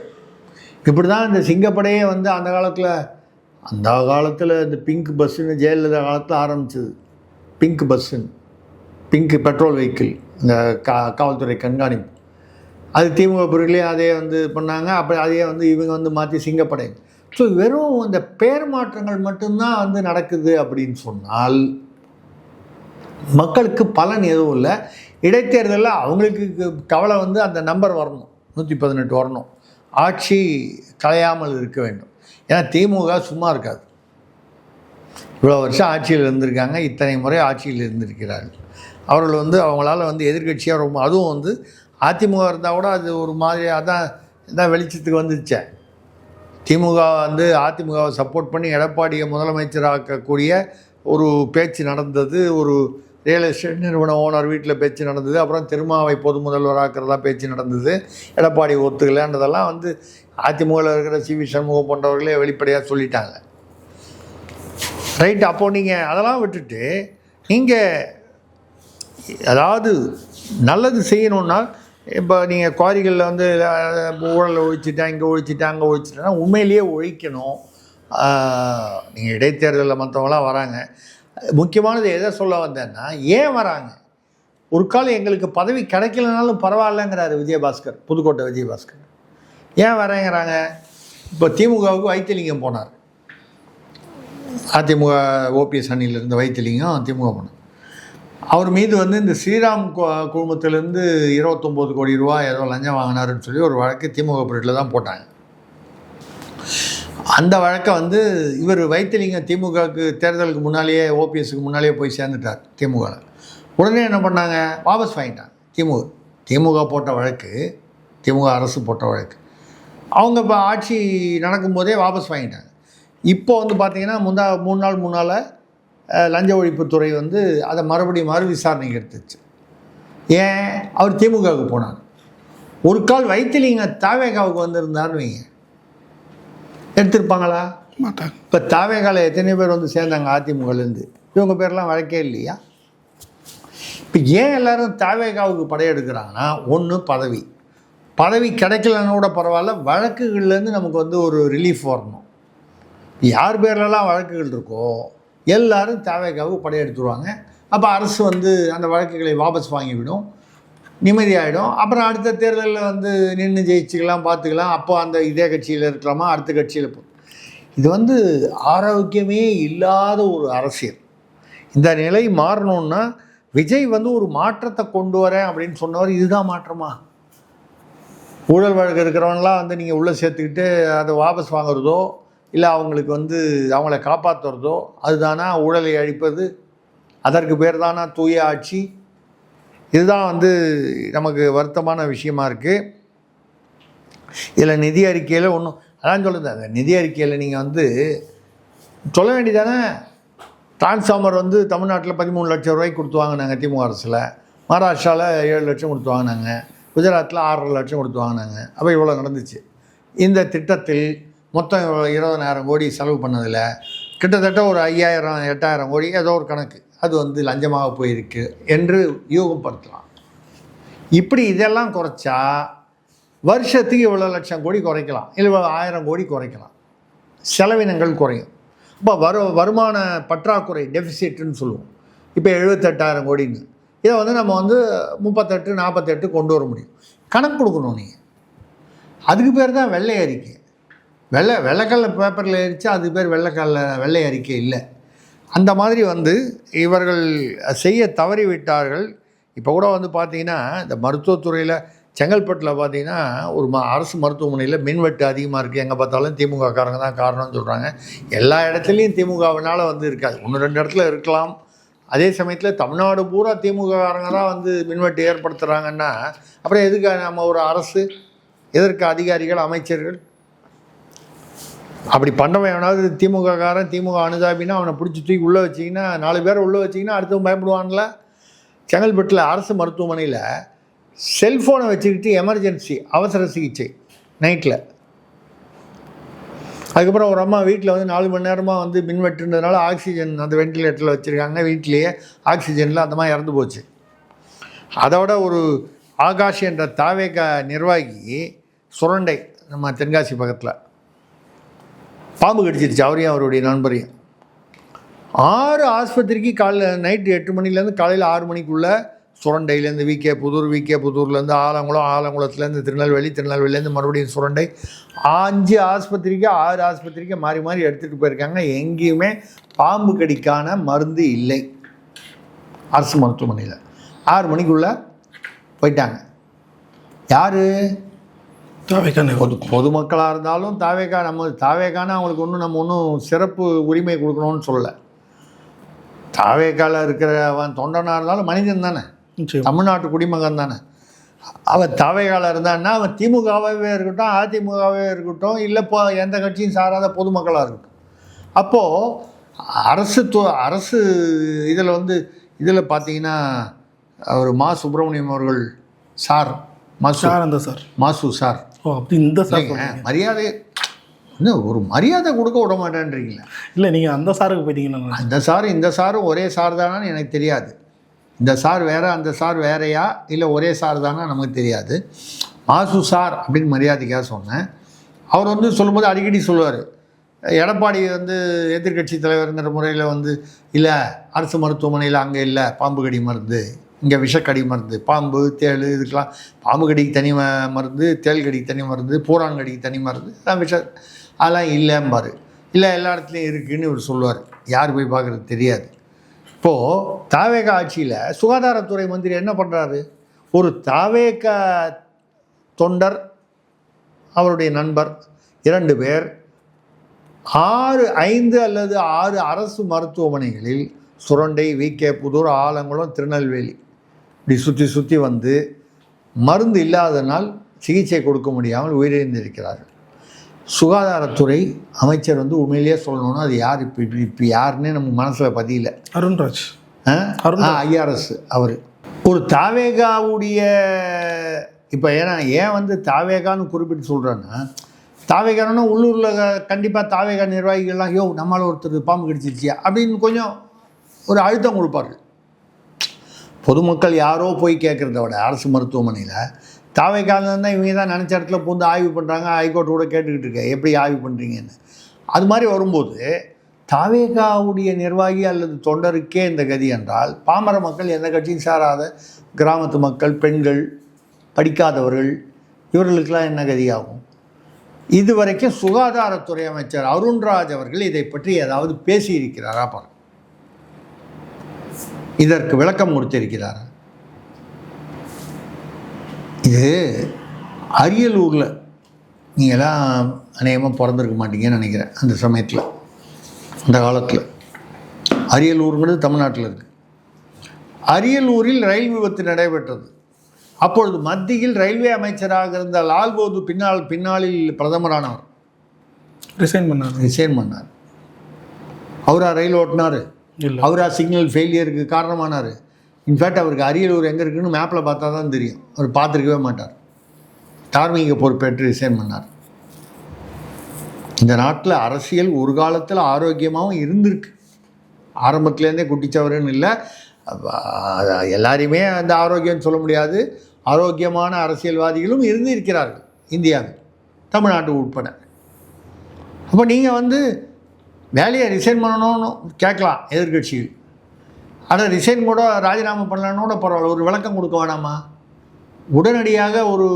இப்படி தான் இந்த சிங்கப்படையே வந்து அந்த காலத்தில் இந்த பிங்க் பஸ்ஸுன்னு ஜெயலலிதா காலத்தில் ஆரம்பிச்சது. பிங்க் பஸ்ஸுன்னு, பிங்க் பெட்ரோல் வெஹிக்கிள், இந்த காவல்துறை கண்காணிப்பு, அது திமுக பிரிவுலேயே அதே வந்து பண்ணாங்க. அப்போ அதையே வந்து இவங்க வந்து மாற்றி சிங்கப்படை. ஸோ வெறும் இந்த பேர் மாற்றங்கள் மட்டும்தான் வந்து நடக்குது அப்படின்னு சொன்னால் மக்களுக்கு பலன் எதுவும் இல்லை. இடைத்தேர்தலில் அவங்களுக்கு கவலை வந்து அந்த நம்பர் வரணும், 118 வரணும், ஆட்சி கலையாமல் இருக்க வேண்டும். ஏன்னா திமுக சும்மா இருக்காது. இவ்வளோ வருஷம் ஆட்சியில் இருந்திருக்காங்க, இத்தனை முறை ஆட்சியில் இருந்திருக்கிறார்கள். அவர்கள் வந்து அவங்களால வந்து எதிர்கட்சியாக ரொம்ப, அதுவும் வந்து அதிமுக இருந்தால் கூட அது ஒரு மாதிரியாக தான் வெளிச்சத்துக்கு வந்துச்சே. திமுக வந்து அதிமுகவை சப்போர்ட் பண்ணி எடப்பாடியை முதலமைச்சராக்கக்கூடிய ஒரு பேச்சு நடந்தது. ஒரு ரியல் எஸ்டேட் நிறுவன ஓனர் வீட்டில் பேச்சு நடந்தது. அப்புறம் திருமாவை பொது முதல்வராக்கிறதா பேச்சு நடந்தது. எடப்பாடி ஒத்துக்கலைன்றதெல்லாம் வந்து அதிமுகவில் இருக்கிற சிவி சண்முகம் போன்றவர்களே வெளிப்படையாக சொல்லிட்டாங்க. ரைட். அப்போது நீங்கள் அதெல்லாம் விட்டுட்டு நீங்கள் அதாவது நல்லது செய்யணுன்னா, இப்போ நீங்கள் குவாரிகளில் வந்து ஊழலை ஒழிச்சிட்டா, இங்கே ஒழிச்சிட்டா, அங்கே ஒழிச்சிட்டா, உண்மையிலேயே ஒழிக்கணும். நீங்கள் இடைத்தேர்தலில் மற்றவங்களாம் வராங்க. முக்கியமானது எதை சொல்ல வந்தேன்னா, ஏன் வராங்க? ஒரு காலம் எங்களுக்கு பதவி கிடைக்கலனாலும் பரவாயில்லைங்கிறாரு விஜயபாஸ்கர், புதுக்கோட்டை விஜயபாஸ்கர். ஏன் வரேங்கிறாங்க? இப்போ திமுகவுக்கு வைத்திலிங்கம் போனார். அதிமுக ஓபிஎஸ் அணியிலிருந்து வைத்திலிங்கம் திமுக போனார். அவர் மீது வந்து இந்த ஸ்ரீராம் குழுமத்திலேருந்து 29 கோடி ரூபா ஏதோ லஞ்சம் வாங்கினாருன்னு சொல்லி ஒரு வழக்கு திமுக பிரிவில் தான் போட்டாங்க. அந்த வழக்கை வந்து இவர் வைத்திலிங்கம் திமுகவுக்கு தேர்தலுக்கு முன்னாலேயே, ஓபிஎஸ்க்கு முன்னாலேயே போய் சேர்ந்துட்டார் திமுகவில். உடனே என்ன பண்ணாங்க? வாபஸ் வாங்கிட்டாங்க. திமுக போட்ட வழக்கு, திமுக அரசு போட்ட வழக்கு அவங்க இப்போ ஆட்சி நடக்கும்போதே வாபஸ் வாங்கிட்டாங்க. இப்போ வந்து பார்த்திங்கன்னா 3 நாள் முன்னால் லஞ்ச ஒழிப்புத்துறை வந்து அதை மறுபடியும் விசாரணைக்கு எடுத்துச்சு. ஏன்? அவர் திமுகவுக்கு போனார். ஒரு கால் வைத்திலிங்க தாவேகாவுக்கு வந்திருந்தாருன்னு வைங்க, எடுத்திருப்பாங்களா? மாட்டாங்க. இப்போ தாவேகாவில் எத்தனை பேர் வந்து சேர்ந்தாங்க அதிமுகலேருந்து? இவங்க பேர்லாம் வழக்கே இல்லையா? இப்போ ஏன் எல்லோரும் தாவேகாவுக்கு படையெடுக்கிறாங்கன்னா, ஒன்று பதவி கிடைக்கலன்னு கூட பரவாயில்ல, வழக்குகள்லேருந்து நமக்கு வந்து ஒரு ரிலீஃப் வரணும். யார் பேர்லலாம் வழக்குகள் இருக்கோ எல்லோரும் தாவேகாவுக்கு படையெடுத்துருவாங்க. அப்போ அரசு வந்து அந்த வழக்குகளை வாபஸ் வாங்கிவிடும், நிம்மதியாகிடும். அப்புறம் அடுத்த தேர்தலில் வந்து நின்று ஜெயிச்சுக்கலாம், பார்த்துக்கலாம். அப்போ அந்த இதே கட்சியில் இருக்கலாமா, அடுத்த கட்சியில் இது வந்து ஆரோக்கியமே இல்லாத ஒரு அரசியல். இந்த நிலை மாறணுன்னா விஜய் வந்து ஒரு மாற்றத்தை கொண்டு வரேன் அப்படின்னு சொன்னவர். இதுதான் மாற்றமா? ஊழல் வழக்கு இருக்கிறவங்களாம் வந்து நீங்கள் உள்ளே சேர்த்துக்கிட்டு அதை வாபஸ் வாங்குறதோ, இல்லை அவங்களுக்கு வந்து அவங்கள காப்பாற்றுறதோ அதுதானா ஊழலை அழிப்பது? அதற்கு பேர் தானா தூய ஆட்சி? இதுதான் வந்து நமக்கு வருத்தமான விஷயமா இருக்குது. இதில் நிதி அறிக்கையில் ஒன்றும் அதான் சொல்லுது. அந்த நிதி அறிக்கையில் நீங்கள் வந்து சொல்ல வேண்டியதானே, டிரான்ஸ்ஃபார்மர் வந்து தமிழ்நாட்டில் 13 லட்சம் ரூபாய்க்கு கொடுத்து வாங்கினாங்க திமுக அரசில், மகாராஷ்டிராவில் 7 லட்சம் கொடுத்து வாங்கினாங்க, குஜராத்தில் 6.5 லட்சம் கொடுத்து வாங்கினாங்க. அப்போ இவ்வளோ நடந்துச்சு. இந்த திட்டத்தில் மொத்தம் 20,000 கோடி செலவு பண்ணதில் கிட்டத்தட்ட ஒரு 5,000 8,000 கோடி ஏதோ ஒரு கணக்கு அது வந்து லஞ்சமாக போயிருக்கு என்று யூகப்படுத்தலாம். இப்படி இதெல்லாம் குறைச்சா வருஷத்துக்கு இவ்வளோ லட்சம் கோடி குறைக்கலாம், இல்லை 1000 கோடி குறைக்கலாம், செலவினங்கள் குறையும். இப்போ வருமான பற்றாக்குறை டெஃபிசிட்னு சொல்லுவோம். இப்போ 78,000 கோடின்னு இதை வந்து நம்ம வந்து 38 48 கொண்டு வர முடியும். கணக்கு கொடுக்கணும் நீங்கள். அதுக்கு பேர் தான் வெள்ளை அறிக்கை. வெள்ளைக்கல்ல பேப்பரில் ஏறிச்சா அது பேர் வெள்ளை அறிக்கை இல்லை. அந்த மாதிரி வந்து இவர்கள் செய்ய தவறிவிட்டார்கள். இப்போ கூட வந்து பார்த்திங்கன்னா இந்த மருத்துவத்துறையில் செங்கல்பட்டில் பார்த்திங்கன்னா ஒரு அரசு மருத்துவமனையில் மின்வெட்டு அதிகமாக இருக்குது. எங்கே பார்த்தாலும் திமுக காரங்க தான் காரணம்னு சொல்கிறாங்க. எல்லா இடத்துலையும் திமுகவினால் வந்து இருக்காது, 1-2 இடத்துல இருக்கலாம். அதே சமயத்தில் தமிழ்நாடு பூரா திமுக காரங்க தான் வந்து மின்வெட்டு ஏற்படுத்துகிறாங்கன்னா அப்புறம் எதுக்கு நம்ம ஒரு அரசு, எதற்கு அதிகாரிகள், அமைச்சர்கள்? அப்படி பண்ணவன் எவனாவது திமுககாரன் திமுக அனுதாபின்னா அவனை பிடிச்சி தூக்கி உள்ளே வச்சிங்கன்னா 4 பேரை உள்ளே வச்சிங்கன்னா அடுத்தவன் பயப்படுவான்ல. செங்கல்பட்டில் அரசு மருத்துவமனையில் செல்ஃபோனை வச்சுக்கிட்டு எமர்ஜென்சி அவசர சிகிச்சை நைட்டில். அதுக்கப்புறம் ஒரு அம்மா வீட்டில் வந்து 4 மணி நேரமாக வந்து மின்வெட்டுன்றதுனால ஆக்சிஜன் அந்த வெண்டிலேட்டரில் வச்சுருக்காங்க. வீட்டிலேயே ஆக்சிஜனில் அந்த மாதிரி இறந்து போச்சு. அதோட ஒரு ஆகாஷ் என்ற தாவேக நிர்வாகி சுரண்டை நம்ம தென்காசி பக்கத்தில் பாம்பு கடிச்சிருச்சு அவரையும் அவருடைய நண்பரையும். 6 ஆஸ்பத்திரிக்கு காலைல நைட்டு 8 மணிலேருந்து காலையில் 6 மணிக்குள்ளே சுரண்டையிலேருந்து விகே புதூர்லேருந்து ஆலங்குளத்துலேருந்து திருநெல்வேலியிலேருந்து மறுபடியும் சுரண்டை 5 ஆஸ்பத்திரிக்கு 6 ஆஸ்பத்திரிக்கு மாறி மாறி எடுத்துகிட்டு போயிருக்காங்க. எங்கேயுமே பாம்பு கடிக்கான மருந்து இல்லை. அரசு மருத்துவமனையில் 6 மணிக்குள்ளே போயிட்டாங்க. யார்? பொதுமக்களாக இருந்தாலும் தாவேக்கான அவங்களுக்கு ஒன்றும் சிறப்பு உரிமை கொடுக்கணும்னு சொல்லலை. தாவேக்கால இருக்கிறவன் தொண்டனாக இருந்தாலும் மனிதன் தானே, தமிழ்நாட்டு குடிமகன் தானே. அவன் தாவேக்கால இருந்தான்னா அவன் திமுகவாகவே இருக்கட்டும் அதிமுகவே இருக்கட்டும் இல்லை இப்போ எந்த கட்சியும் சாராத பொதுமக்களாக இருக்கட்டும். அப்போது அரசு இதில் பார்த்தீங்கன்னா அவர் மா சுப்பிரமணியம் அவர்கள் மாசு சார் அப்படி இந்த சார் மரியாதை இன்னும் ஒரு மரியாதை கொடுக்க விட மாட்டேன்றீங்களா? இல்லை நீங்கள் அந்த சாருக்கு போயிட்டீங்கன்னா அந்த சார் இந்த சாரும் ஒரே சார் தானான்னு எனக்கு தெரியாது. இந்த சார் வேறு அந்த சார் வேறையா இல்லை ஒரே சார் தானா நமக்கு தெரியாது. மாசு சார் அப்படின்னு மரியாதைக்காக சொன்னேன். அவர் வந்து சொல்லும்போது அடிக்கடி சொல்லுவார், எடப்பாடி வந்து எதிர்கட்சி தலைவருங்கிற முறையில் வந்து இல்லை அரசு மருத்துவமனையில் அங்கே இல்லை பாம்பு கடி மருந்து, இங்கே விஷக்கடி மருந்து, பாம்பு தேள் இதுக்கெலாம் பாம்பு கடிக்கு தனி மருந்து, தேள் கடிக்கு தனி மருந்து, பூரான் கடிக்கு தனி மருந்து, அதெல்லாம் இல்லைம்பார். இல்லை எல்லா இடத்துலையும் இருக்குதுன்னு இவர் சொல்லுவார். யார் போய் பார்க்குறது தெரியாது. இப்போது தாவேக ஆட்சியில் சுகாதாரத்துறை மந்திரி என்ன பண்ணுறாரு? ஒரு தாவேக தொண்டர் அவருடைய நண்பர் 2 பேர் 5 அல்லது 6 அரசு மருத்துவமனைகளில் சுரண்டை, விகே புதூர், ஆலங்குளம், திருநெல்வேலி இப்படி சுற்றி வந்து மருந்து இல்லாதனால் சிகிச்சை கொடுக்க முடியாமல் உயிரிழந்திருக்கிறார்கள். சுகாதாரத்துறை அமைச்சர் வந்து உண்மையிலேயே சொல்லணும்னா அது யார்? இப்போ யாருன்னே நமக்கு மனசில் பதியல. அருண்ராஜ் ஐஆர்எஸ் அவர் ஒரு தாவேகாவுடைய இப்போ ஏன் வந்து தாவேகான்னு குறிப்பிட்டு சொல்கிறேன்னா, தாவேகானா உள்ளூரில் கண்டிப்பாக தாவேகா நிர்வாகிகள்லாம் நம்மளால் ஒருத்தர் பாம்பு கடிச்சிருச்சியா அப்படின்னு கொஞ்சம் ஒரு அழுத்தம் கொடுப்பார்கள். பொதுமக்கள் யாரோ போய் கேட்குறத விட அரசு மருத்துவமனையில் தாவேக்காலந்தான் இவங்க தான் நினச்ச இடத்துல பூந்து ஆய்வு பண்ணுறாங்க. ஹைகோர்ட் கூட கேட்டுக்கிட்டு இருக்கேன் எப்படி ஆய்வு பண்ணுறீங்கன்னு. அது மாதிரி வரும்போது தாவேகாவுடைய நிர்வாகி அல்லது தொண்டருக்கே இந்த கதி என்றால் பாமர மக்கள் எந்த கட்சியும் சாராத கிராமத்து மக்கள், பெண்கள், படிக்காதவர்கள் இவர்களுக்கெல்லாம் என்ன கதியாகும்? இதுவரைக்கும் சுகாதாரத்துறை அமைச்சர் அருண்ராஜ் அவர்கள் இதை பற்றி ஏதாவது பேசியிருக்கிறாரா பாருங்க. இதற்கு விளக்கம் கொடுத்திருக்கிறார். இது அரியலூரில் நீங்கள்லாம் அநேகமாக பிறந்திருக்க மாட்டீங்கன்னு நினைக்கிறேன். அந்த சமயத்தில் அந்த காலத்தில் அரியலூருங்கிறது தமிழ்நாட்டில் இருக்குது. அரியலூரில் ரயில் விபத்து நடைபெற்றது. அப்பொழுது மத்தியில் ரயில்வே அமைச்சராக இருந்த லால்போது பின்னாளில் பிரதமரானவர் ரிசைன் பண்ணார். அவரா ரயில் ஓட்டினார், அவரா சிக்னல் ஃபெயிலியருக்கு காரணமானார். இன்ஃபேக்ட் அவருக்கு அரியலூர் எங்கே இருக்குன்னு மேப்பில் பார்த்தா தான் தெரியும். அவர் பார்த்துருக்கவே மாட்டார். தார்மீக பொறுப்பேற்று ரிசைன் பண்ணார். இந்த நாட்டில் அரசியல் ஒரு காலத்தில் ஆரோக்கியமாகவும் இருந்திருக்கு. ஆரம்பத்துலேருந்தே குட்டிச்சவருன்னு இல்லை, எல்லாரையுமே அந்த ஆரோக்கியம்னு சொல்ல முடியாது. ஆரோக்கியமான அரசியல்வாதிகளும் இருந்திருக்கிறார்கள் இந்தியாவில், தமிழ்நாட்டு உட்பட. அப்போ நீங்கள் வந்து வேலையை ரிசைன் பண்ணணும்னு கேட்கலாம் எதிர்கட்சிகள். ஆனால் ரிசைன் கூட ராஜினாமா பண்ணலான்னு கூட பரவாயில்ல, ஒரு விளக்கம் கொடுக்க வேணாமா? உடனடியாக ஒரு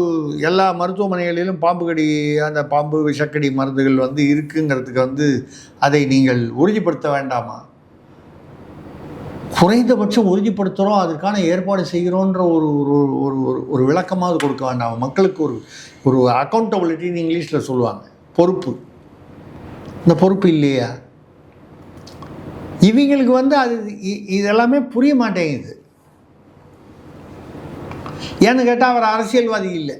எல்லா மருத்துவமனைகளிலும் அந்த பாம்பு விஷக்கடி மருந்துகள் வந்து இருக்குங்கிறதுக்கு வந்து அதை நீங்கள் உறுதிப்படுத்த வேண்டாமா? குறைந்தபட்சம் உறுதிப்படுத்துகிறோம், அதற்கான ஏற்பாடு செய்கிறோன்ற ஒரு விளக்கமாவது கொடுக்க வேண்டாமா? மக்களுக்கு ஒரு அக்கௌண்டபிலிட்டின்னு இங்கிலீஷில் சொல்லுவாங்க, பொறுப்பு. இந்த பொறுப்பு இல்லையா? இவங்களுக்கு வந்து இதெல்லாமே புரிய மாட்டேங்குது. ஏன்னு கேட்டால் அவர் அரசியல்வாதி இல்லை.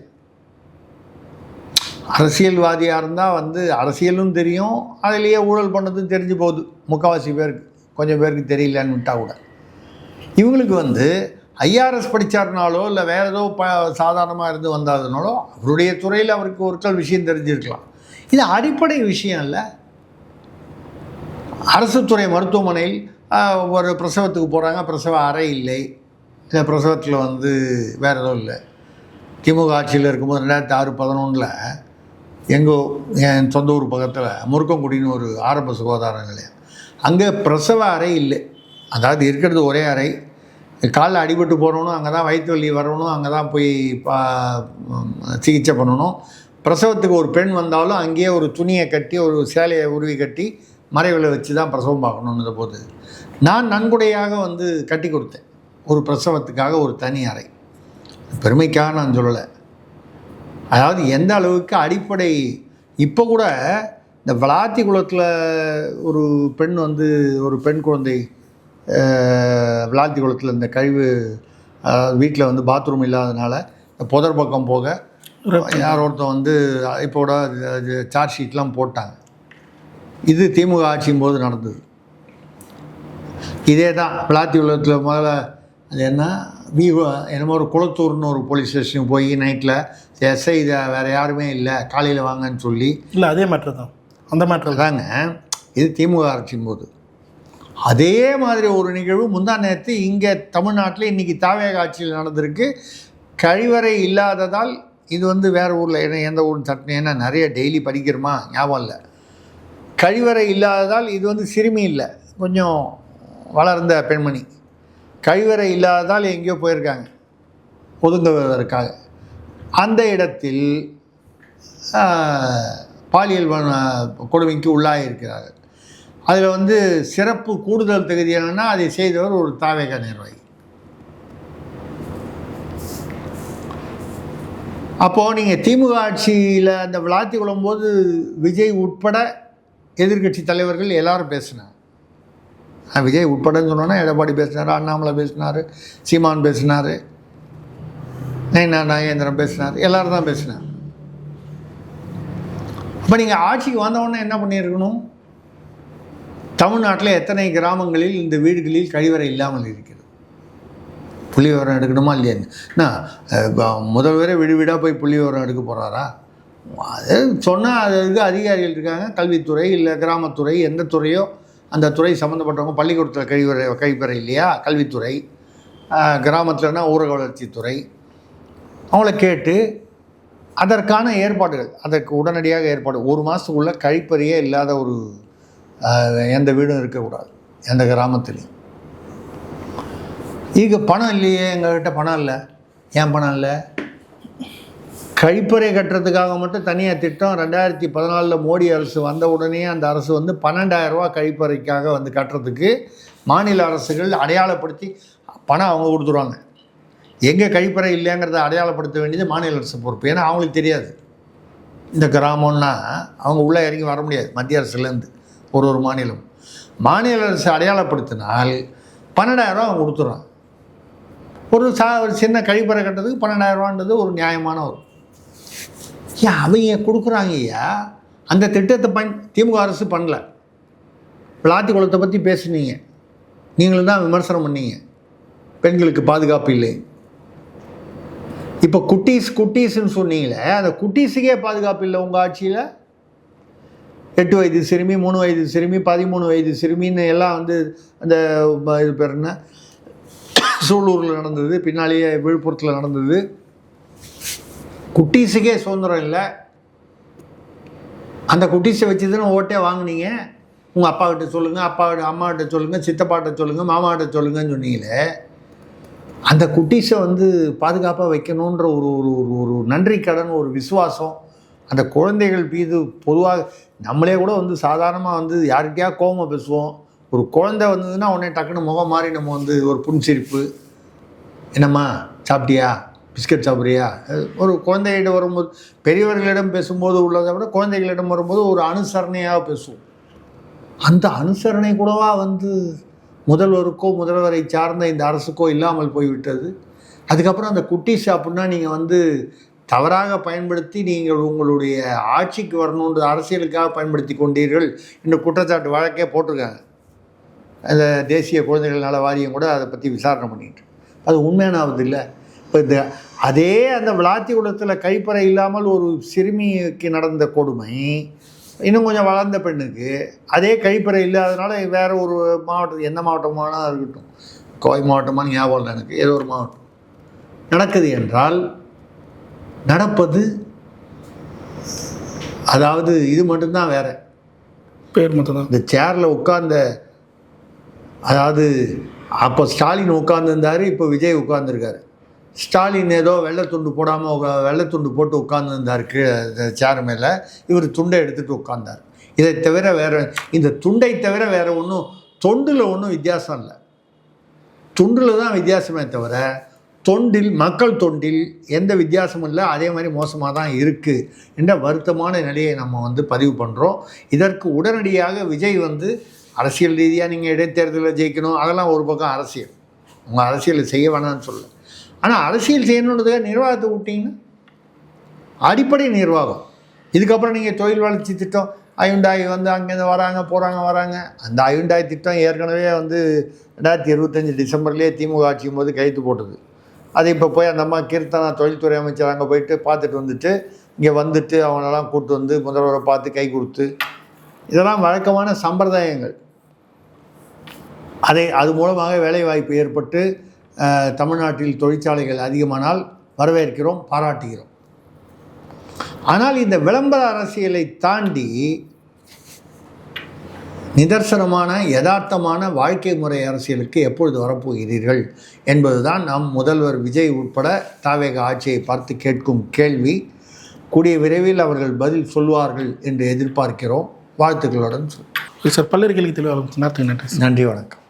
அரசியல்வாதியாக இருந்தால் அரசியலும் தெரியும், அதிலேயே ஊழல் பண்ணதும் தெரிஞ்சு போகுது முக்கால்வாசி பேருக்கு, கொஞ்சம் பேருக்கு தெரியலன்னு விட்டால் கூட. இவங்களுக்கு ஐஆர்எஸ் படித்தாருனாலோ இல்லை வேறு ஏதோ சாதாரணமாக இருந்து வந்தாதனாலோ அவருடைய துறையில் அவருக்கு ஒரு விஷயம் தெரிஞ்சிருக்கலாம். இது அடிப்படை விஷயம் இல்லை. அரசு துறை மருத்துவமனையில் ஒரு பிரசவத்துக்கு போகிறாங்க, பிரசவ அறை இல்லை, இல்லை பிரசவத்தில் வேறு எதுவும் இல்லை. திமுக ஆட்சியில் இருக்கும்போது 2006-11 என் சொந்த ஊர் பக்கத்தில் முருக்கங்குடின்னு ஒரு ஆரம்ப சுகாதார நிலையம், அங்கே பிரசவ அறை இல்லை. அதாவது இருக்கிறது ஒரே அறை. காலில் அடிபட்டு போகிறவனும் அங்கே தான், வயிற்று வலி வரணும் அங்கே தான் போய் சிகிச்சை பண்ணணும். பிரசவத்துக்கு ஒரு பெண் வந்தாலும் அங்கேயே ஒரு துணியை கட்டி, ஒரு சேலையை உருவி கட்டி மறைவில் வச்சு தான் பிரசவம் பார்க்கணுன்ற போது நான் நன்கொடையாக கட்டி கொடுத்தேன் ஒரு பிரசவத்துக்காக ஒரு தனி அறை. பெருமைக்காக நான் சொல்லலை. அதாவது எந்த அளவுக்கு அடிப்படை. இப்போ கூட இந்த விளாத்திக்குளத்தில் ஒரு பெண் ஒரு பெண் குழந்தை விளாத்திக்குளத்தில் இந்த கழிவு வீட்டில் பாத்ரூம் இல்லாதனால புதர் பக்கம் போக யார் ஒருத்தன் இப்போட சார்ஜ் ஷீட்லாம் போட்டாங்க. இது திமுக ஆட்சியும் போது நடந்தது. இதே தான் விளாத்திக்குளத்தில் முதல்ல அது என்னமோ ஒரு குளத்தூர்னு ஒரு போலீஸ் ஸ்டேஷனுக்கு போய் நைட்டில் எஸ்ஐ இதை வேறு யாருமே இல்லை காலையில் வாங்கன்னு சொல்லி, இல்லை அதே மேட்ரு தான், அந்த மேட்ரு தாங்க. இது திமுக ஆட்சியும் போது அதே மாதிரி ஒரு நிகழ்வு முந்தா நேரத்து இங்கே தமிழ்நாட்டில் இன்றைக்கி தாவேக ஆட்சியில் நடந்திருக்கு. கழிவறை இல்லாததால் இது வேறு ஊரில் எந்த ஊர்னு தட்டினேன், ஏன்னா நிறைய டெய்லி படிக்கிறோமா ஞாபகம் இல்லை. கழிவறை இல்லாததால் இது சிறுமி இல்லை, கொஞ்சம் வளர்ந்த பெண்மணி. கழிவறை இல்லாததால் எங்கேயோ போயிருக்காங்க ஒதுங்குவதற்காக. அந்த இடத்தில் பாலியல் கொடுமைக்கு உள்ளாகியிருக்கிறார்கள். அதில் சிறப்பு கூடுதல் தகுதி என்னென்னா அதை செய்தவர் ஒரு தாவேக நிர்வாகி. அப்போது நீங்கள் திமுக ஆட்சியில் அந்த விளாத்திக்குளம் போது விஜய் உட்பட எதிர்கட்சி தலைவர்கள் எல்லாரும் பேசினாங்க. விஜய் உட்படன்னு சொன்னோன்னா எடப்பாடி பேசினார், அண்ணாமலை பேசினார், சீமான் பேசினார், நாகேந்திரன் பேசினார், எல்லோரும் தான் பேசினார். அப்போ நீங்கள் ஆட்சிக்கு வந்தவுடனே என்ன பண்ணியிருக்கணும்? தமிழ்நாட்டில் எத்தனை கிராமங்களில் இந்த வீடுகளில் கழிவறை இல்லாமல் இருக்கிறது? புள்ளி விவரம் எடுக்கணுமா இல்லையா? முதல்வரே வீடு வீடாக போய் புள்ளி விவரம் எடுக்க போகிறாரா? அது சொன்னால் அதுக்கு அதிகாரிகள் இருக்காங்க, கல்வித்துறை இல்லை கிராமத்துறை, எந்த துறையோ அந்த துறை சம்மந்தப்பட்டவங்க. பள்ளிக்கூடத்தில் கழிப்பறை இல்லையா? கல்வித்துறை. கிராமத்தில்னா ஊரக வளர்ச்சித்துறை. அவங்கள கேட்டு அதற்கான ஏற்பாடுகள், அதற்கு உடனடியாக ஏற்பாடு. ஒரு மாதத்துக்குள்ளே கழிப்பறையே இல்லாத ஒரு எந்த வீடும் இருக்கக்கூடாது எந்த கிராமத்துலேயும். இதுக்கு பணம் இல்லையே, எங்கள்கிட்ட பணம் இல்லை. ஏன் பணம் இல்லை? கழிப்பறை கட்டுறதுக்காக மட்டும் தனியாக திட்டம் 2014 மோடி அரசு வந்த உடனே அந்த அரசு 12,000 ரூபா கழிப்பறைக்காக கட்டுறதுக்கு மாநில அரசுகள் அடையாளப்படுத்தி பணம் அவங்க கொடுத்துருவாங்க. எங்கே கழிப்பறை இல்லைங்கிறத அடையாளப்படுத்த வேண்டியது மாநில அரசு பொறுப்பு. ஏன்னா அவங்களுக்கு தெரியாது இந்த கிராமம்னா அவங்க உள்ளே இறங்கி வர முடியாது. மத்திய அரசுலேருந்து ஒரு மாநிலம் மாநில அரசு அடையாளப்படுத்தினால் 12,000 ரூபா அவங்க கொடுத்துட்றாங்க. ஒரு சின்ன கழிப்பறை கட்டுறதுக்கு 12,000 ரூபான்றது ஒரு நியாயமான ஒரு ஏன் அவங்க கொடுக்குறாங்க. ஐயா அந்த திட்டத்தை திமுக அரசு பண்ணல. விளாத்திக்குளத்தை பற்றி பேசுனீங்க, நீங்களும் தான் விமர்சனம் பண்ணீங்க, பெண்களுக்கு பாதுகாப்பு இல்லை. இப்போ குட்டீஸ்ன்னு சொன்னீங்களே, அந்த குட்டீஸுக்கே பாதுகாப்பு இல்லை உங்கள் ஆட்சியில். 8 வயது சிறுமி, 3 வயது சிறுமி, 13 வயது சிறுமின்னு எல்லாம் அந்த இது பேர் என்ன சூலூரில் நடந்தது, பின்னாலேயே விழுப்புரத்தில் நடந்தது. குட்டீஸுக்கே சுதந்திரம் இல்லை. அந்த குட்டீஸை வச்சு தானே ஓட்டே வாங்கினீங்க. உங்கள் அப்பாக்கிட்ட சொல்லுங்கள், அம்மாக்கிட்ட சொல்லுங்கள், சித்தப்பாட்ட சொல்லுங்கள், மாமாக்கிட்ட சொல்லுங்கன்னு சொன்னீங்களே. அந்த குட்டீஸை பாதுகாப்பாக வைக்கணுன்ற ஒரு ஒரு ஒரு நன்றி கடன், ஒரு விசுவாசம் அந்த குழந்தைகள் மீது பொதுவாக நம்மளே கூட சாதாரணமாக யார்கிட்டயா கோவமாக பேசுவோம். ஒரு குழந்தை வந்ததுன்னா உடனே டக்குன்னு முகம் மாறி நம்ம ஒரு புன்சிரிப்பு, என்னம்மா சாப்பிட்டியா, பிஸ்கட் சாப்பிட்றியா. ஒரு குழந்தைகிட்ட வரும்போது, பெரியவர்களிடம் பேசும்போது உள்ளதை விட குழந்தைகளிடம் வரும்போது ஒரு அனுசரணையாக பேசுவோம். அந்த அனுசரணை கூடவா முதல்வருக்கோ முதல்வரை சார்ந்த இந்த அரசுக்கோ இல்லாமல் போய்விட்டது. அதுக்கப்புறம் அந்த குட்டீஸ் அப்படின்னா நீங்கள் தவறாக பயன்படுத்தி நீங்கள் உங்களுடைய ஆட்சிக்கு வரணுன்ற அரசியலுக்காக பயன்படுத்தி கொண்டீர்கள் என்று குற்றச்சாட்டு வழக்கே போட்டிருக்காங்க. அந்த தேசிய குழந்தைகள் நல வாரியம் கூட அதை பற்றி விசாரணை பண்ணிட்டு, அது உண்மையானது இல்லை. இப்போ இந்த அதே அந்த விளாத்திக்குளத்தில் கழிப்பறை இல்லாமல் ஒரு சிறுமிக்கு நடந்த கொடுமை இன்னும் கொஞ்சம் வளர்ந்த பெண்ணுக்கு அதே கழிப்பறை இல்லாதனால வேறு ஒரு மாவட்டம், எந்த மாவட்டமானா இருக்கட்டும், கோவை மாவட்டமான ஞாபகம் இல்லை எனக்கு, ஏதோ ஒரு மாவட்டம் நடக்குது என்றால் நடப்பது, அதாவது இது மட்டும்தான் வேறு பேர் மட்டும்தான். இந்த சேரில் உட்கார்ந்த, அதாவது அப்போ ஸ்டாலின் உட்கார்ந்துருந்தார், இப்போ விஜய் உட்கார்ந்துருக்காரு. ஸ்டாலின் ஏதோ வெள்ளைத்துண்டு போடாமல் வெள்ளைத்துண்டு போட்டு உட்கார்ந்துருந்தார் கீழே சேர் மேலே, இவர் துண்டை எடுத்துகிட்டு உட்கார்ந்தார். இதை தவிர வேறு, இந்த துண்டை தவிர வேறு ஒன்றும் தொண்டில் ஒன்றும் வித்தியாசம் இல்லை. துண்டில் தான் வித்தியாசமே தவிர தொண்டில், மக்கள் தொண்டில் எந்த வித்தியாசமும் இல்லை. அதே மாதிரி மோசமாக தான் இருக்குது என்ற வருத்தமான நிலையை நம்ம பதிவு பண்ணுறோம். இதற்கு உடனடியாக விஜய் அரசியல் ரீதியாக நீங்கள் இடைத்தேர்தலில் ஜெயிக்கணும், அதெல்லாம் ஒரு பக்கம் அரசியல், உங்கள் அரசியலை செய்ய வேணாம்னு சொல்ல. ஆனால் அரசியல் செய்யணுன்றதுக்காக நிர்வாகத்தை விட்டிங்கன்னா அடிப்படை நிர்வாகம். இதுக்கப்புறம் நீங்கள் தொழில் வளர்ச்சி திட்டம், அயுண்டாய் அங்கேருந்து வராங்க போகிறாங்க. அந்த அயுண்டாய் திட்டம் ஏற்கனவே 2025 டிசம்பர்லேயே திமுக ஆட்சியும் போது கைத்து போட்டது. அது இப்போ போய் அந்த அம்மா கீர்த்தனா தொழில்துறை அமைச்சர் அங்கே போயிட்டு பார்த்துட்டு இங்கே அவங்களெல்லாம் கூப்பிட்டு முதல்வரை பார்த்து கை கொடுத்து, இதெல்லாம் வழக்கமான சம்பிரதாயங்கள். அது மூலமாக வேலைவாய்ப்பு ஏற்பட்டு தமிழ்நாட்டில் தொழிற்சாலைகள் அதிகமானால் வரவேற்கிறோம், பாராட்டுகிறோம். ஆனால் இந்த விளம்பர அரசியலை தாண்டி நிதர்சனமான யதார்த்தமான வாழ்க்கை முறை அரசியலுக்கு எப்பொழுது வரப்போகிறீர்கள் என்பதுதான் நம் முதல்வர் விஜய் உட்பட தாவேக ஆட்சியை பார்த்து கேட்கும் கேள்வி. கூடிய விரைவில் அவர்கள் பதில் சொல்வார்கள் என்று எதிர்பார்க்கிறோம். வாழ்த்துக்களுடன் சார். பல்லறிகளுக்கு தெளிவாக நன்றி. நன்றி, வணக்கம்.